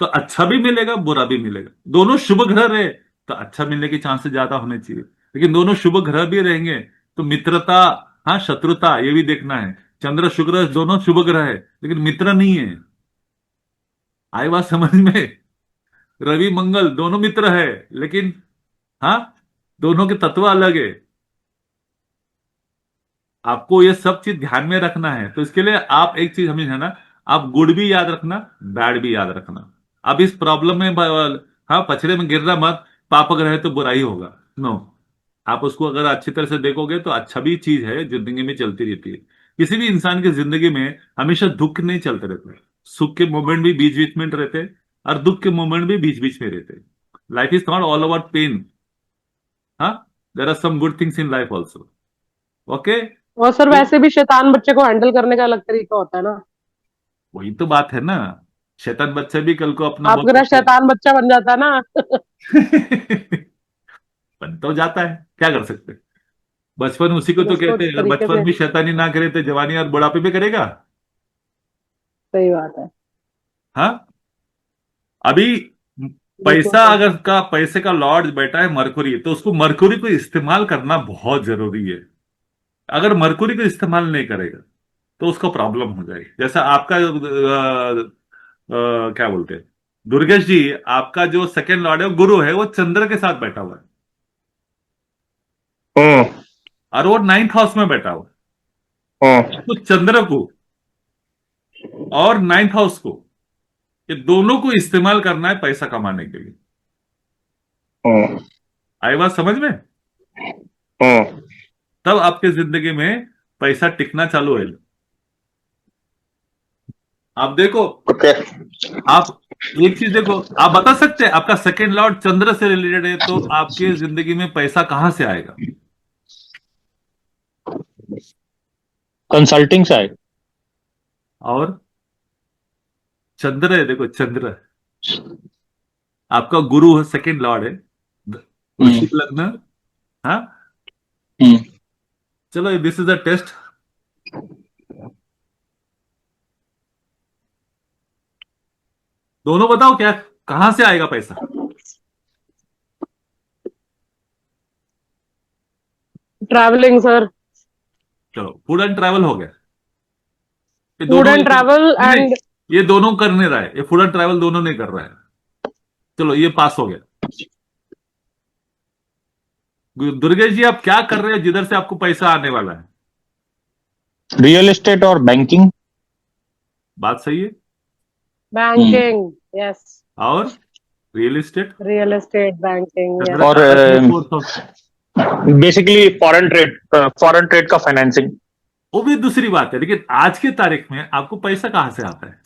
तो अच्छा भी मिलेगा, बुरा भी मिलेगा। दोनों शुभ ग्रह रहे तो अच्छा मिलने के चांसेस ज्यादा होने चाहिए, लेकिन दोनों शुभ ग्रह भी रहेंगे तो मित्रता, हाँ, शत्रुता ये भी देखना है। चंद्र शुक्र दोनों शुभ ग्रह है, लेकिन मित्र नहीं है। आई बात समझ में? रवि मंगल दोनों मित्र है, लेकिन हाँ, दोनों के तत्व अलग है। आपको ये सब चीज ध्यान में रखना है। तो इसके लिए आप एक चीज हमें है ना, आप गुड भी याद रखना, बैड भी याद रखना। अब इस प्रॉब्लम में हाँ, पछड़े में गिरना मत, पाप ग्रह है तो बुराई होगा, नो। आप उसको अगर अच्छी तरह से देखोगे तो अच्छा भी चीज है, जिंदगी में चलती रहती है। किसी भी इंसान की जिंदगी में हमेशा दुख नहीं चलते रहते, सुख के मोमेंट भी बीच बीच में रहते हैं, और दुख के मोमेंट भी बीच बीच में रहते हैं। Life is not all about pain. हाँ, there are some good things in life also. Okay. और सर वैसे भी शैतान बच्चे को हैंडल करने का अलग तरीका होता है ना। वही तो बात है ना, शैतान बच्चा भी कल को अपना बोल आपका ना सकता है। शैतान बच्चा बन जाता है ना। बन तो जाता है, क्या कर सकते हैं। बचपन उसी को फिर तो उसको कहते हैं, अगर तरीके बचपन से। भी शैतानी ना करे तो जवानी और बुढ़ापे में करेगा। सही बात है। हाँ। अभी बिल्कुल पैसा सही। अगर का पैसे का लॉर्ड बैठा है मरकुरी, तो उसको मरकुरी को इस्तेमाल करना बहुत जरूरी है। अगर मरकुरी को इस्तेमाल नहीं करेगा तो उसको प्रॉब्लम हो जाएगी। जैसा आपका क्या बोलते हैं, दुर्गेश जी, आपका जो सेकंड लॉर्ड है वो गुरु है, वो चंद्र के साथ बैठा हुआ है, हम्म। और वो 9th हाउस में बैठा हुआ हम्म। है। तो चंद्र को और 9th हाउस को, ये दोनों को इस्तेमाल करना है पैसा कमाने के लिए। हम्म। आई बात समझ में? हम्म। तब आपके जिंदगी में पैसा टिकना चालू है। आप देखो, ओके। आप एक चीज देखो, आप बता सकते हैं आपका सेकंड लॉर्ड चंद्र से रिलेटेड है तो आपके जिंदगी में पैसा कहां से आएगा? Consulting side. और चंद्र है, देखो चंद्र आपका गुरु है, सेकंड लॉर्ड है, हम्म। वृश्चिक लग्न। हाँ, हम्म। चलो दिस इज अ टेस्ट। दोनों बताओ क्या, कहां से आएगा पैसा? Travelling sir. चलो, फूड एंड ट्रैवल हो गया। ये फूड दोनों एंड लेकिन ट्रैवल नहीं नहीं, एंड। ये दोनों कर नहीं रहा है, ये फूड एंड ट्रैवल दोनों नहीं कर रहा है। चलो ये पास हो गया। दुर्गेश जी, आप क्या कर रहे हैं जिधर से आपको पैसा आने वाला है? रियल एस्टेट और बैंकिंग। बात सही है। बैंकिंग। यस। और real estate, real estate banking Chandra yes. और कारक है fourth house. Basically foreign trade का फाइनेंसिंग। वो भी दूसरी बात है, लेकिन आज की तारीख में आपको पैसा कहां से आता है?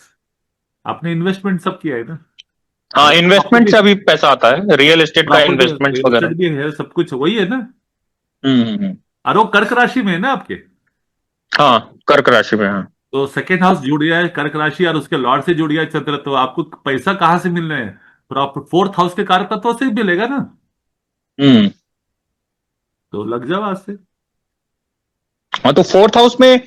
आपने इन्वेस्टमेंट सब किया है ना। हाँ, अगर इन्वेस्टमेंट से अभी पैसा आता है, रियल एस्टेट का प्रॉपर्टी, इन्वेस्टमेंट रियल वगैरह। एस्टेट भी है, सब कुछ वही है ना। हम्म। और वो कर्क राशि में है ना आपके। हाँ, कर्क राशि में। हाँ। तो सेकेंड हाउस जुड़ गया है कर्क राशि, और उसके लॉर्ड से जुड़ गया है चंद्र, तो आपको पैसा कहां से मिल रहे हैं? प्रॉपर फोर्थ हाउस के कारक तत्व से ही मिलेगा ना। हम्म। तो लग जाओ आज से। हाँ, तो फोर्थ हाउस में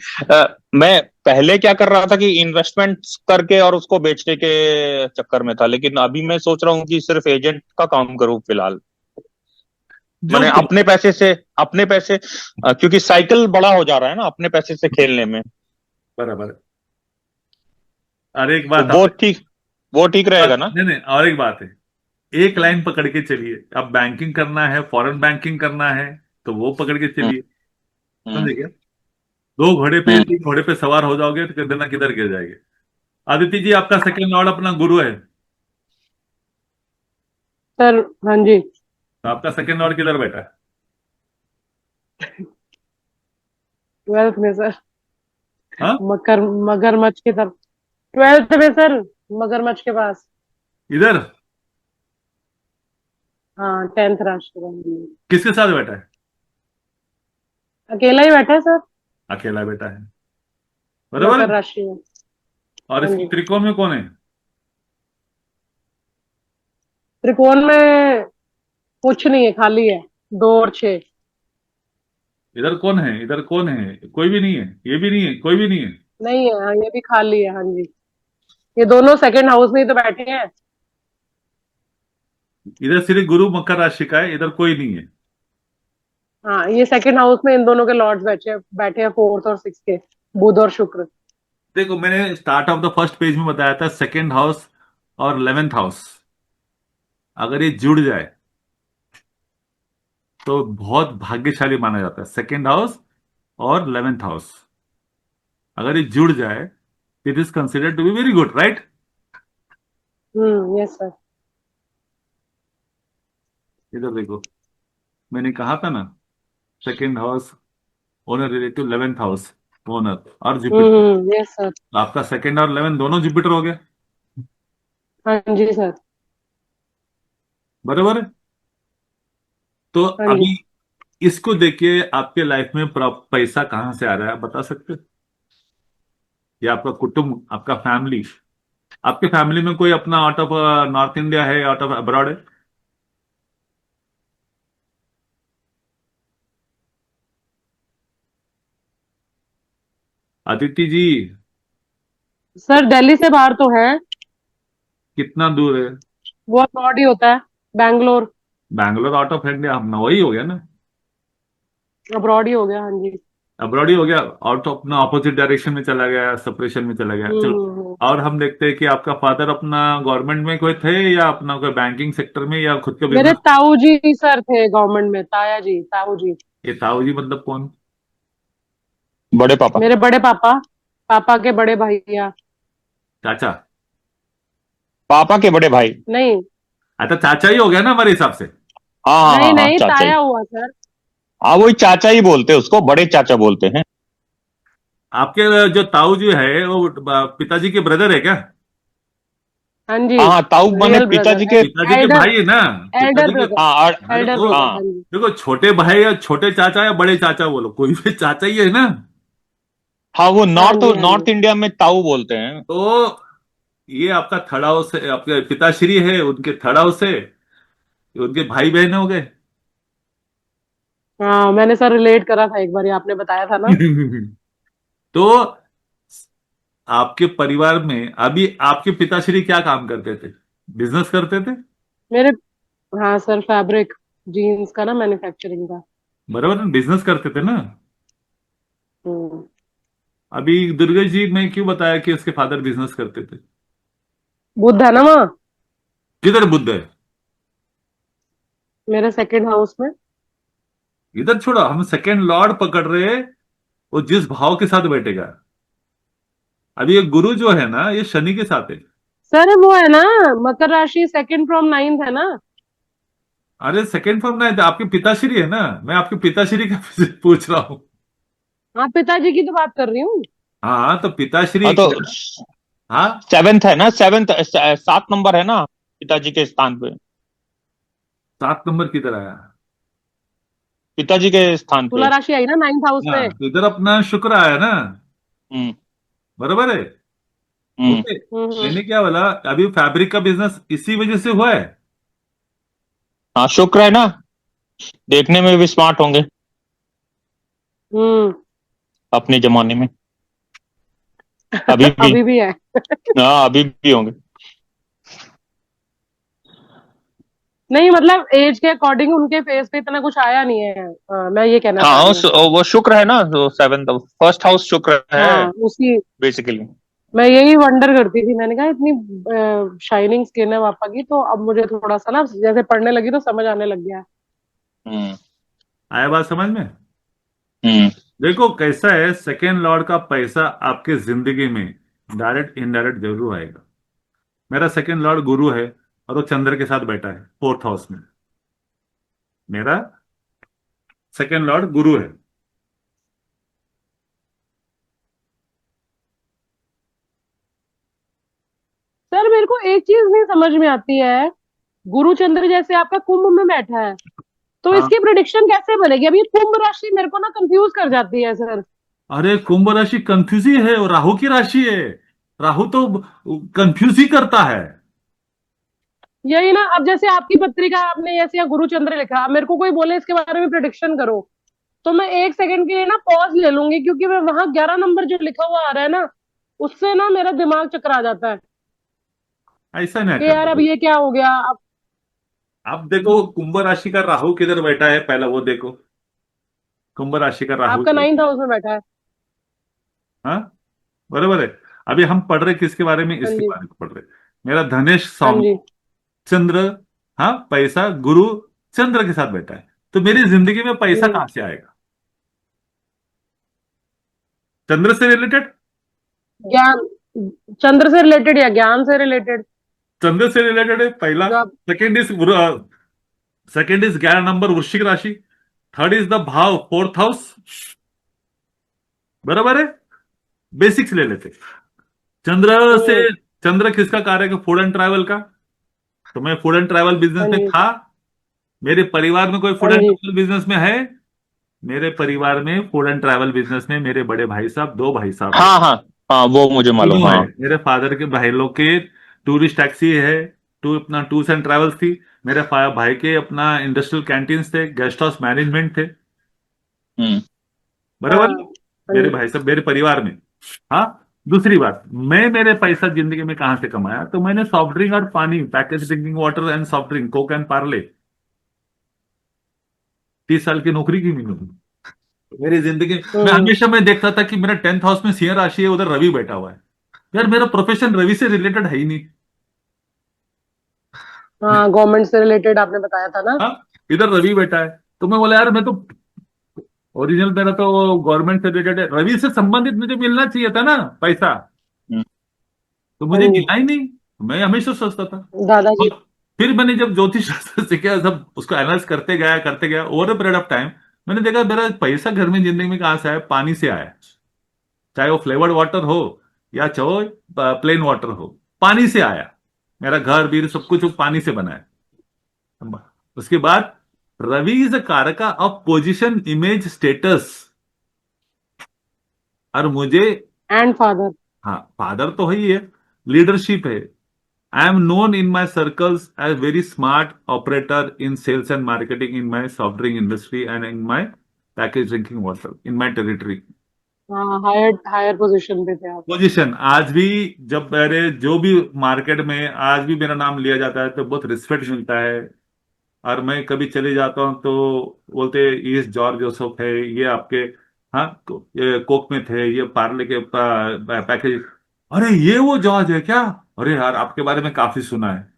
मैं पहले क्या कर रहा था कि इन्वेस्टमेंट करके और उसको बेचने के चक्कर में था, लेकिन अभी मैं सोच रहा हूँ कि सिर्फ एजेंट का काम करूँ फिलहाल। जो मैंने अपने पैसे क्योंकि साइकिल बड़ा हो जा रहा है ना अपने पैसे से खेलने में। बराबर है। और एक तो बात आप, वो ठीक रहेगा ना। नहीं नहीं, और एक बात है, एक लाइन पकड़ के चलिए। अब बैंकिंग करना है, फॉरेन बैंकिंग करना है, तो वो पकड़ के हम्म। चलिए। हम्म। समझे क्या? दो घोड़े पे, हम्म। तीन घोड़े पे सवार हो जाओगे तो किधर ना किधर गिर जाएंगे। आदित्य जी, आपका सेकंड लॉर्ड अपना गुरु है, सर हाँ जी। तो आपका सेकंड लॉर्ड किधर बैठा है? ट्वेल्थ में सर। हाँ, मगरमच्छ की तरफ। ट्वेल्थ में सर। मगरमच्छ के पास। इधर। हाँ 10th राष्ट्रगान। किसके साथ बैठा है? अकेला ही बैठा है सर। अकेला बैठा है, बराबर मकर है। राशि में। और हाँ इसकी जी। त्रिकोण में कौन है? त्रिकोण में कुछ नहीं है, खाली है। 2 और 6। इधर कौन है, इधर कौन है? कोई भी नहीं है, ये भी नहीं है, कोई भी नहीं है। नहीं है, हाँ ये भी खाली है, हाँ जी। ये दोनों सेकंड हाउस में ही तो बैठे हैं। इधर सिर्फ गुरु मकर राशि का है, इधर कोई नहीं है। हाँ, ये सेकंड हाउस में इन दोनों के लॉर्ड्स बैठे बैठे हैं, फोर्थ और सिक्स के, बुध और शुक्र। देखो मैंने start of the first page में बताया था सेकेंड हाउस और 11th हाउस अगर ये जुड़ जाए तो बहुत भाग्यशाली माना जाता है। सेकेंड हाउस और 11th हाउस अगर ये जुड़ जाए, it is considered to be very good, right? Yes sir. इधर देखो, मैंने कहा था ना, second house owner relative 11th house owner और जुपिटर। Yes sir. आपका सेकेंड और 11 दोनों जुपिटर हो गए, हाँ जी सर। बराबर है? तो हाँ जी। अभी इसको देखिए, आपके लाइफ में पैसा कहाँ से आ रहा है, आप बता सकते हैं? या आपका कुटुंब, आपका फैमिली, आपके फैमिली में कोई अपना आउट ऑफ नॉर्थ इंडिया है, आउट ऑफ अब्रॉड है? अदिति जी, सर दिल्ली से बाहर तो है, कितना दूर है? वो अब्रॉड ही होता है, Bangalore. Bangalore out of India, हम वही हो गया ना, अब्रॉड ही हो गया, हाँ जी। अब्रॉड ही हो गया, आउट ऑफ अपना ऑपोजिट डायरेक्शन में चला गया, सेपरेशन में चला गया, चलो। हम्म। और हम देखते हैं कि आपका फादर अपना गवर्नमेंट में कोई थे या अपना कोई बैंकिंग सेक्टर में या खुद का मेरे बिजनेस? ताऊ जी सर थे गवर्नमेंट में, ताया जी, ताऊ जी। ये ताऊ जी मतलब कौन? बड़े पापा। मेरे बड़े पापा, पापा के बड़े भैया। चाचा? पापा के बड़े भाई। नहीं अच्छा, चाचा ही हो गया ना हमारे हिसाब से। हाँ हाँ नहीं हाँ हाँ, नहीं, चाचा ही। ताया हुआ सर। हाँ वही चाचा ही बोलते हैं उसको, बड़े चाचा बोलते हैं। आपके जो ताऊ जी है वो पिताजी के ब्रदर है क्या? हाँ जी। हाँ हाँ, ताऊ माने रियल ब्रदर, पिताजी के। पिताजी के एल्डर, भाई है ना? एल्डर पिताजी के। ब्रदर, हाँ अरे एल्डर तो ब्रदर, हाँ हाँ जी। देखो, छोटे भाई या छोटे चाचा या बड़े चाचा बोलो, कोई भी चाचा ही है ना। हाँ, वो हाँ नॉर्थ जी। हाँ जी। नॉर्थ इंडिया में ताऊ बोलते हैं। तो ये आपका थर्ड हाउस है, आपके पिताश्री है, उनके थर्ड हाउस है, ये उनके भाई बहन हो गए। हाँ, मैंने सर रिलेट करा था एक बार, आपने बताया था ना। तो आपके परिवार में अभी आपके पिताश्री क्या काम करते थे? बिजनेस करते थे? मेरे, हाँ सर, फैब्रिक जीन्स का ना, मैन्युफैक्चरिंग का। बराबर ना, बिजनेस करते थे ना। हम्म। अभी दुर्गा जी ने क्यों बताया कि उसके फादर बिजनेस करते थे? बुध है ना वहाँ, किधर बुद्ध है? मेरे सेकंड हाउस में। इधर छोड़ो, हम सेकेंड लॉर्ड पकड़ रहे हैं, वो जिस भाव के साथ बैठेगा। अभी ये गुरु जो है ना, ये शनि के साथ है। सर वो है ना, मकर राशि, सेकंड फ्रॉम नाइन्थ है ना। अरे सेकेंड फॉर्म ना है, आपके पिताश्री है ना, मैं आपके पिताश्री का पूछ रहा हूँ। हाँ, पिताजी की तो बात कर रही हूँ। हाँ तो पिताश्री। हाँ तो हाँ, 7th है ना, 7 नंबर है ना पिताजी के स्थान पे। 7 नंबर की तरह आया। पिताजी के स्थान तुला पे। राशि आई ना नाइन्थ हाउस हाँ में। तो इधर अपना शुक्र आया ना, हम्म बराबर है। हम्म। ओके, हम्म। मैंने क्या बोला, अभी फैब्रिक का बिजनेस इसी वजह से हुआ है। हाँ शुक्र है ना, देखने में भी स्मार्ट होंगे हम्म। अपने जमाने में। अभी भी। अभी भी है। हाँ अभी भी होंगे। नहीं मतलब एज के अकॉर्डिंग उनके फेस पे इतना कुछ आया नहीं है, मैं ये कहना चाह हाँ रही हूँ। वो शुक्र है ना, जो 7th फर्स्ट हाउस शुक्र है हाँ उसी, बेसिकली। मैं यही वंडर करती थी, मैंने कहा इतनी शाइनिंग स्किन है पापा की, तो अब मुझे थोड़ा सा ना जैसे पढ़ने लगी तो समझ आने लग गया है। हम्म आया बात समझ में? हम्म। देखो कैसा है, सेकेंड लॉर्ड का पैसा आपके जिंदगी में डायरेक्ट इनडायरेक्ट जरूर आएगा। मेरा सेकेंड लॉर्ड गुरु है और वो चंद्र के साथ बैठा है फोर्थ हाउस में। मेरा सेकेंड लॉर्ड गुरु है। सर मेरे को एक चीज नहीं समझ में आती है, गुरु चंद्र जैसे आपका कुंभ में बैठा है, तो हाँ, इसकी प्रिडिक्शन कैसे बनेगी? अभी ये कुंभ राशि मेरे को ना कंफ्यूज कर जाती है सर। अरे कुंभ राशि कंफ्यूज ही है, और राहु की राशि है। राहु तो कंफ्यूज ही करता है। यही ना, अब जैसे आपकी पत्रिका आपने ऐसे या गुरु चंद्र लिखा, अब मेरे को कोई बोले इसके बारे में प्रिडिक्शन करो, तो मैं एक सेकंड के लिए ना पॉज ले लूंगी, क्योंकि मैं वहां 11 नंबर जो लिखा हुआ आ रहा है ना, उससे ना मेरा दिमाग चकरा जाता है ऐसा नहीं कि यार अब करते। ये क्या हो गया अब। आप देखो कुंभ राशि का राहु किधर बैठा है, पहला वो देखो। कुंभ राशि का राहु आपका है। 9th हाउस में बैठा है। हाँ, बराबर है। अभी हम पढ़ रहे किसके बारे में, हाँ इसके जी। बारे में पढ़ रहे। मेरा धनेश हाँ स्वामी जी। चंद्र, हाँ, पैसा गुरु चंद्र के साथ बैठा है, तो मेरी जिंदगी में पैसा हम्म। कहां से आएगा? चंद्र से रिलेटेड, ज्ञान, चंद्र से रिलेटेड या ज्ञान से रिलेटेड? चंद्र से रिलेटेड है पहला। जो आप। सेकंड इज 11 नंबर वृश्चिक राशि। थर्ड इज द भाव, 4th हाउस। बराबर है। बेसिक्स ले लेते। चंद्र से, हम्म। चंद्र किसका कार्य है? फूड एंड ट्रैवल का। तो मैं फूड एंड ट्रैवल बिजनेस हाँ में जी। था। मेरे परिवार में कोई हाँ फूड एंड जी। ट्रैवल बिजनेस में है? मेरे परिवार में फूड एंड ट्रैवल बिजनेस में मेरे बड़े भाई साहब, दो भाई साहब है, हाँ हाँ हाँ, वो मुझे मालूम। तीनों है। हाँ। मेरे फादर के भाई लोग के टूरिस्ट टैक्सी है, अपना टूर्स एंड ट्रैवल्स थी। मेरे भाई के अपना इंडस्ट्रियल कैंटीन्स थे, गेस्ट हाउस मैनेजमेंट थे। हम्म। हाँ। बराबर। हाँ मेरे जी। भाई साहब मेरे परिवार में। हाँ। दूसरी बात, मैं मेरे पैसा जिंदगी में कहां से कमाया? तो मैंने सॉफ्ट ड्रिंक और पानी, package drinking water and soft drink, Coke and Parle, 30 साल की नौकरी की मैंने। मेरी जिंदगी मैं हम्म। हमेशा मैं देखता था कि मेरा 10th हाउस में सिंह राशि है, उधर रवि बैठा हुआ है। यार मेरा प्रोफेशन रवि से रिलेटेड है ही नहीं। हाँ, गवर्नमेंट से रिलेटेड आपने बताया था ना। हाँ, इधर रवि बैठा है। तो मैं बोला यार मैं तो ओरिजिनल, मेरा तो गवर्नमेंट से रिलेटेड है, रवि से संबंधित मुझे मिलना चाहिए था ना पैसा, हम्म। तो हाँ मुझे जी। मिला ही नहीं। मैं हमेशा सोचता था। दादाजी। और फिर मैंने जब ज्योतिष शास्त्र सीखा, सब उसको एनालाइज करते गया over a period of time, मैंने देखा मेरा पैसा घर में जिंदगी में कहां से आया? पानी से आया। चाहे वो फ्लेवर्ड वाटर हो या चाहे प्लेन वाटर हो, पानी से आया। मेरा घर बीर सब कुछ वो पानी से बना है। उसके बाद रवि इज अ कारका ऑफ पोजिशन, इमेज, स्टेटस। और मुझे, एंड फादर। हाँ, फादर तो है ही है, लीडरशिप है। I am known in my circles as very smart operator in sales and marketing in my soft drink industry and in my package drinking water in my territory. हाँ, higher higher position पे थे आप। Position आज भी, जब मेरे जो भी मार्केट में आज भी मेरा नाम लिया जाता है तो बहुत रिस्पेक्ट मिलता है। और मैं कभी चले जाता हूँ तो बोलते ये जॉर्ज जोसेफ है, ये आपके, हाँ, ये कोक में थे, ये पार्ले के पैकेज। अरे ये वो जॉर्ज है क्या? अरे यार आपके बारे में काफी सुना है।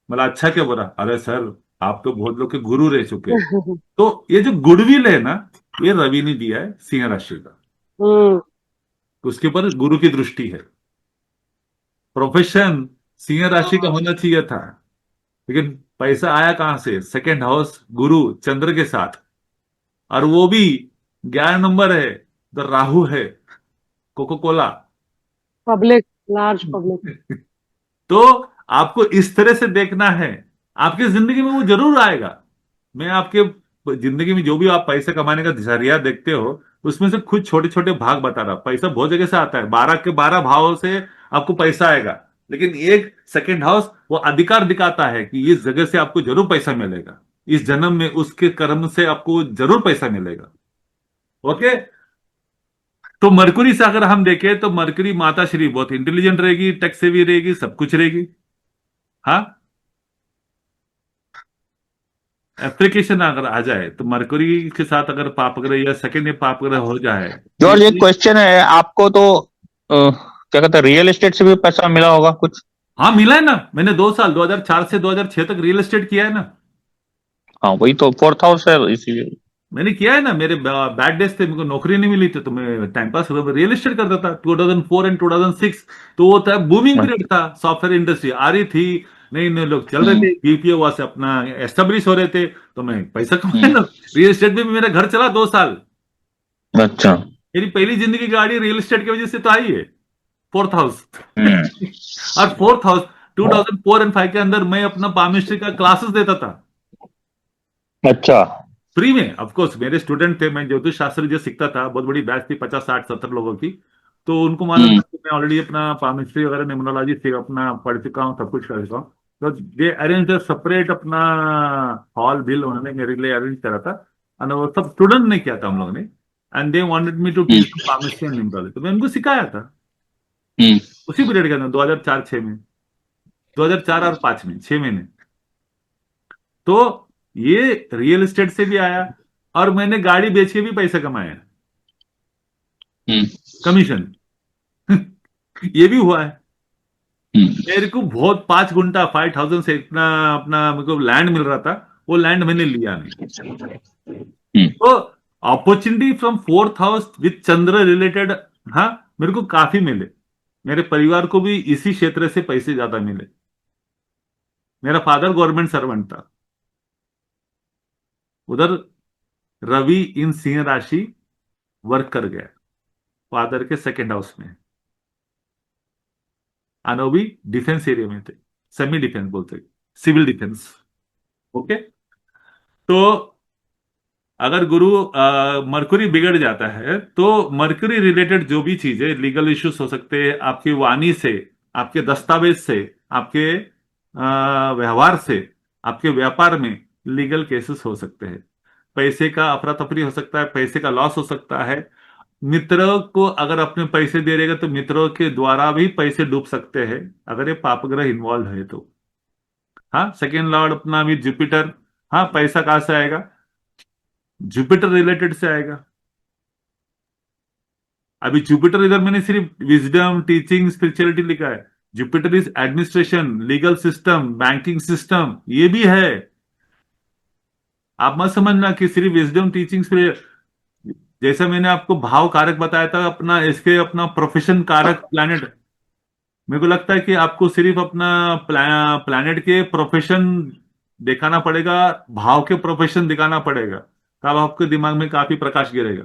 मतलब अच्छा क्या बुरा? अरे सर, आप तो बहुत लोग के गुरु रह चुके हैं। तो ये जो गुडविल है ना, ये रवि ने दिया है सिंह राशि का। हम्म। तो उसके ऊपर गुरु की दृष्टि है। प्रोफेशन सिंह राशि का होना चाहिए था, लेकिन पैसा आया कहां से? 2nd हाउस गुरु चंद्र के साथ, और वो भी 11 नंबर है, द राहु है, Coca Cola. Public, large public. तो आपको इस तरह से देखना है, आपकी जिंदगी में वो जरूर आएगा। मैं आपके जिंदगी में जो भी आप पैसे कमाने का जरिया देखते हो, उसमें से कुछ छोटे छोटे भाग बता रहा। पैसा बहुत जगह से आता है, 12 के 12 भावों से आपको पैसा आएगा। लेकिन एक 2nd हाउस वो अधिकार दिखाता है कि इस जगह से आपको जरूर पैसा मिलेगा, इस जन्म में उसके कर्म से आपको जरूर पैसा मिलेगा। ओके। तो मरकुरी से अगर हम देखें तो मरकुरी माता श्री बहुत इंटेलिजेंट रहेगी, टेक सेवी रहेगी, सब कुछ रहेगी। हाँ, एप्लीकेशन अगर आ जाए तो मरकुरी के साथ अगर पाप ग्रह या सेकंड पाप ग्रह हो जाए तो जॉर्ज, एक ये, क्वेश्चन है आपको तो क्या कहते हैं, रियल एस्टेट से भी पैसा मिला होगा कुछ? हाँ मिला है ना। मैंने 2 साल 2004 से 2006 तक रियल एस्टेट किया है ना। हाँ, वही तो 4th हाउस है इसीलिए। मैंने किया है ना। मेरे बैड डेज थे, मेरे को नौकरी नहीं मिली थी, तो मैं टाइम पास रियल एस्टेट करता था। 2004 एंड 2006 तो वो था बूमिंग पीरियड था, सॉफ्टवेयर इंडस्ट्री आ रही थी, नए नए लोग चल रहे हम्म। थे, बीपीओ वहां से अपना एस्टेब्लिश हो रहे थे, तो मैं पैसा कमाया हम्म। ना। रियल एस्टेट में भी मेरा घर चला 2 साल। अच्छा। मेरी पहली जिंदगी की गाड़ी रियल एस्टेट की वजह से तो आई है, 4th हाउस। हम्म। और 4th हाउस 2004 एंड 5 के अंदर मैं अपना पामिस्ट्री का क्लासेस देता था अच्छा। फ्री में। ऑफ कोर्स मेरे स्टूडेंट थे, मैं ज्योतिष शास्त्र जो सीखता था, बहुत बड़ी बैच थी, 50 60 70 लोगों की। तो उनको मालूम हम्म। था कि मैं ऑलरेडी अपना पामिस्ट्री वगैरह न्यूमरोलॉजी से अपना पढ़ चुका हूँ, सब कुछ कर चुका हूँ। तो दे अरेंज सेपरेट अपना हॉल बिल उन्होंने मेरे लिए अरेंज करा था। और वो सब स्टूडेंट ने किया था हम लोगों ने। And they wanted me to teach palmistry and numerology, तो मैं उनको सिखाया था हम्म। उसी पीरियड के अंदर, 2004 6 में, 2004 और 5 में 6 महीने। तो ये रियल एस्टेट से भी आया, और मैंने गाड़ी बेच के भी पैसे कमाए हैं, हम्म कमीशन। ये भी हुआ है। हम्म मेरे को बहुत 5 गुंठा 5,000 से इतना अपना मेरे को लैंड मिल रहा था, वो लैंड मैंने लिया नहीं। हम्म तो opportunity from 4th house with Chandra related, हाँ, मेरे को काफी मिले। मेरे परिवार को भी इसी क्षेत्र से पैसे ज्यादा मिले। मेरा फादर गवर्नमेंट सर्वेंट था। उधर रवि इन सिंह राशि वर्क कर गया फादर के 2nd हाउस में। अनोबी डिफेंस एरिया में थे, सेमी डिफेंस बोलते, सिविल डिफेंस। ओके। तो अगर गुरु मरकुरी बिगड़ जाता है तो मरकुरी रिलेटेड जो भी चीजें लीगल इश्यूज हो सकते हैं, आपकी वाणी से, आपके दस्तावेज से, आपके व्यवहार से, आपके व्यापार में लीगल केसेस हो सकते हैं। पैसे का अफरा तफरी हो सकता है, पैसे का लॉस हो सकता है। मित्रों को अगर अपने पैसे दे रहेगा तो मित्रों के द्वारा भी पैसे डूब सकते हैं, अगर ये पापग्रह इन्वॉल्व है तो। हाँ, 2nd लॉर्ड अपना भी जुपिटर। हाँ, पैसा कहां से आएगा? जुपिटर रिलेटेड से आएगा। अभी जुपिटर इधर मैंने सिर्फ विजडम, टीचिंग, स्पिरिचुअलिटी लिखा है। Jupiter is administration, legal system, banking system, ये भी है। आप मत समझना कि सिर्फ विजडम, टीचिंग, जैसे मैंने आपको भाव कारक बताया था, अपना इसके अपना प्रोफेशन कारक प्लैनेट। मेरे को लगता है कि आपको सिर्फ अपना प्लैनेट के प्रोफेशन दिखाना पड़ेगा, भाव के प्रोफेशन दिखाना पड़ेगा, तब आपके दिमाग में काफी प्रकाश गिरेगा।